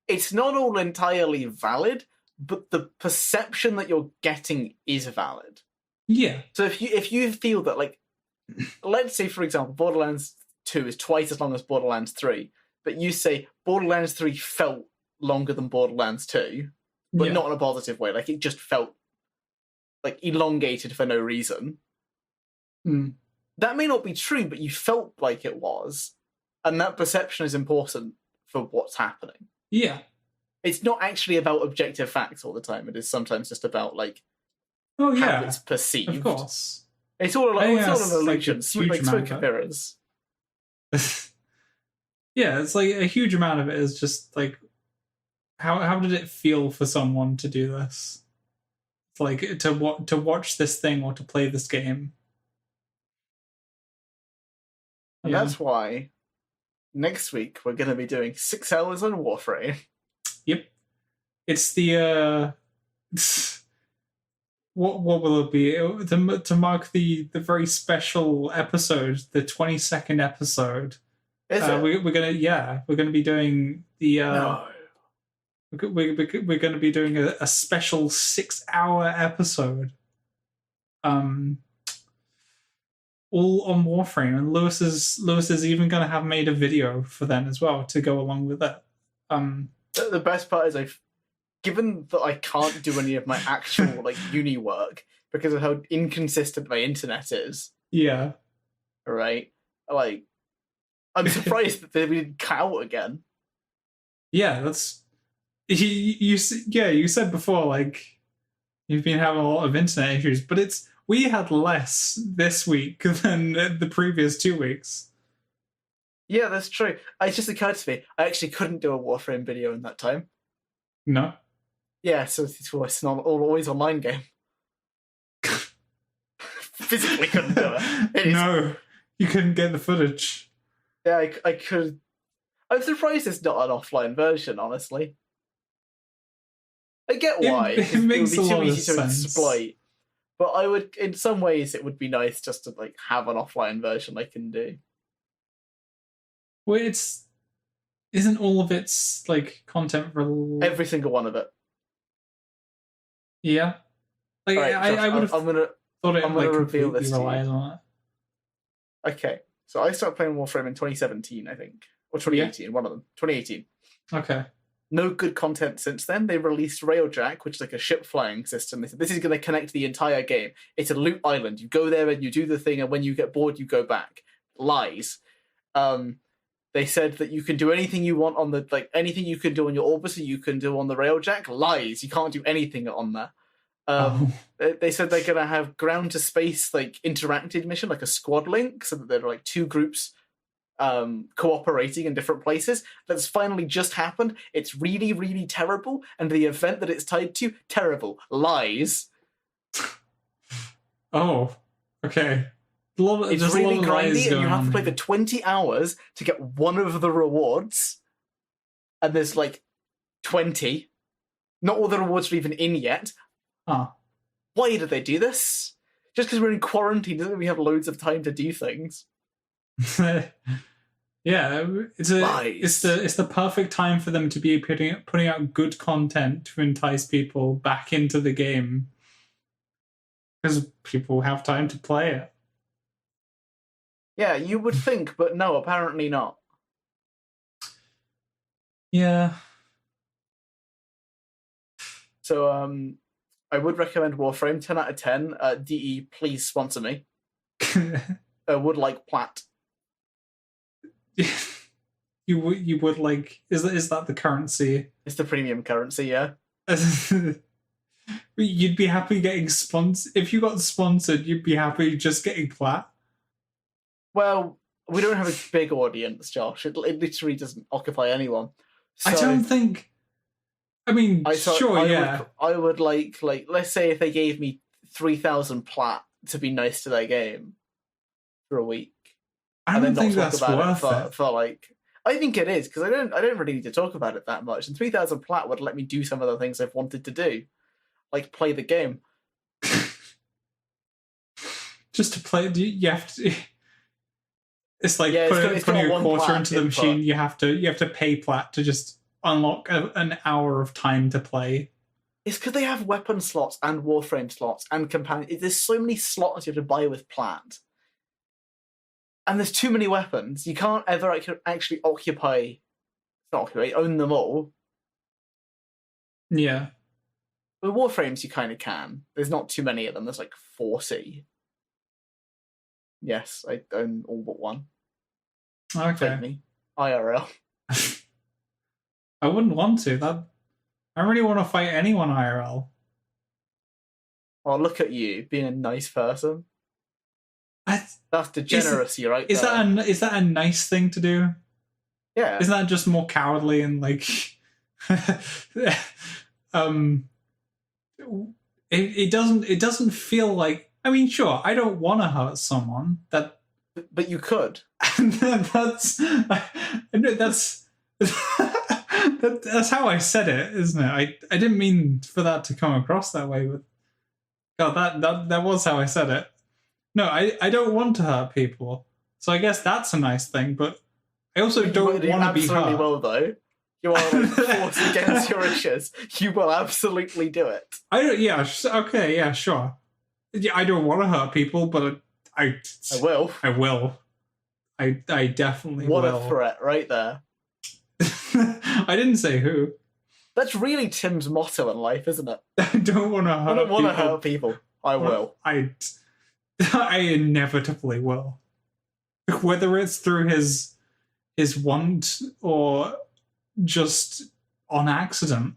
it's not all entirely valid, but the perception that you're getting is valid. Yeah. So if you feel that like, let's say for example, Borderlands 2 is twice as long as Borderlands 3, but you say Borderlands 3 felt longer than Borderlands 2, but not in a positive way. Like, it just felt like elongated for no reason. That may not be true, but you felt like it was, and that perception is important for what's happening. Yeah. It's not actually about objective facts all the time. It is sometimes just about like how it's perceived. Of course. It's all an illusion. Like smoke and mirrors. Yeah, it's like a huge amount of it is just like how did it feel for someone to do this? It's like to watch this thing or to play this game. And that's why next week we're going to be doing 6 hours on Warframe. Yep. It's the what will it be to mark the very special episode, the 22nd episode. Is it? We're gonna be doing the we're going to be doing a special 6-hour episode, all on Warframe, and Lewis is even going to have made a video for then as well to go along with it. The best part is given that I can't do any of my actual like uni work because of how inconsistent my internet is. Yeah. Right. Like, I'm surprised that we didn't cut out again. Yeah, that's you said before, like, you've been having a lot of internet issues, but we had less this week than the previous 2 weeks. Yeah, that's true. It just occurred to me, I actually couldn't do a Warframe video in that time. No? Yeah, so it's not always online game. Physically couldn't do it. No, you couldn't get the footage. Yeah, I could. I'm surprised it's not an offline version, honestly. I get why. It makes would be a too lot easy of to sense. exploit. But I would, in some ways, it would be nice just to like have an offline version I can do. Well, isn't all of its like content Every single one of it. Yeah. Like right, I would have thought it like reveal this relies on it. Okay, so I started playing Warframe in 2017, I think, or 2018. One of them, 2018. Okay. No good content since then. They released Railjack, which is like a ship flying system. They said this is going to connect the entire game. It's a loot island. You go there and you do the thing, and when you get bored, you go back. Lies. They said that you can do anything you want on anything you can do on your Orbiter, you can do on the Railjack. Lies. You can't do anything on there. They said they're going to have ground to space like interacted mission, like a squad link, so that there are like two groups cooperating in different places. That's finally just happened. It's really, really terrible, and the event that it's tied to, terrible. Lies. Oh, okay. It's really grindy, and you have to play for 20 hours to get one of the rewards. And there's like 20. Not all the rewards are even in yet. Why did they do this? Just because we're in quarantine doesn't mean we have loads of time to do things. Yeah, it's the perfect time for them to be putting out good content to entice people back into the game, because people have time to play it. Yeah, you would think, but no, apparently not. Yeah. So, I would recommend Warframe, 10 out of 10. DE, please sponsor me. I would like Platt. You would like, is that the currency? It's the premium currency, yeah. You'd be happy getting sponsored if you got sponsored. You'd be happy just getting Platt. Well, we don't have a big audience, Josh. It literally doesn't occupy anyone. So, I don't think. I mean, I would like let's say if they gave me 3,000 Platt to be nice to their game for a week. I don't think that's worth it. For like, I think it is, because I don't really need to talk about it that much. And 3,000 Platt would let me do some of the things I've wanted to do, like play the game. Just to play, you have to. It's like putting a quarter into the machine. You have to pay Platt to just unlock an hour of time to play. It's because they have weapon slots and Warframe slots and companion. There's so many slots you have to buy with Platt. And there's too many weapons. You can't ever actually own them all. Yeah. With Warframes, you kind of can. There's not too many of them. There's like 40. Yes, I own all but one. Okay. Take me. IRL. I wouldn't want to. I really want to fight anyone IRL. Oh, look at you, being a nice person. That's degeneracy, right? Is that a nice thing to do? Yeah. Isn't that just more cowardly and like it doesn't feel like, I mean, sure, I don't want to hurt someone, but you could. that's how I said it, isn't it? I didn't mean for that to come across that way, but God, that was how I said it. No, I don't want to hurt people, so I guess that's a nice thing. But I also don't want to be hurt. Well, though, you are like, forced against your wishes, you will absolutely do it. I don't. Yeah. Okay. Yeah. Sure. Yeah. I don't want to hurt people, but I will. I will. I definitely What will. a threat right there. I didn't say who. That's really Tim's motto in life, isn't it? I don't want to hurt. I don't want to people. hurt people. I will. I inevitably will. Whether it's through his want or just on accident,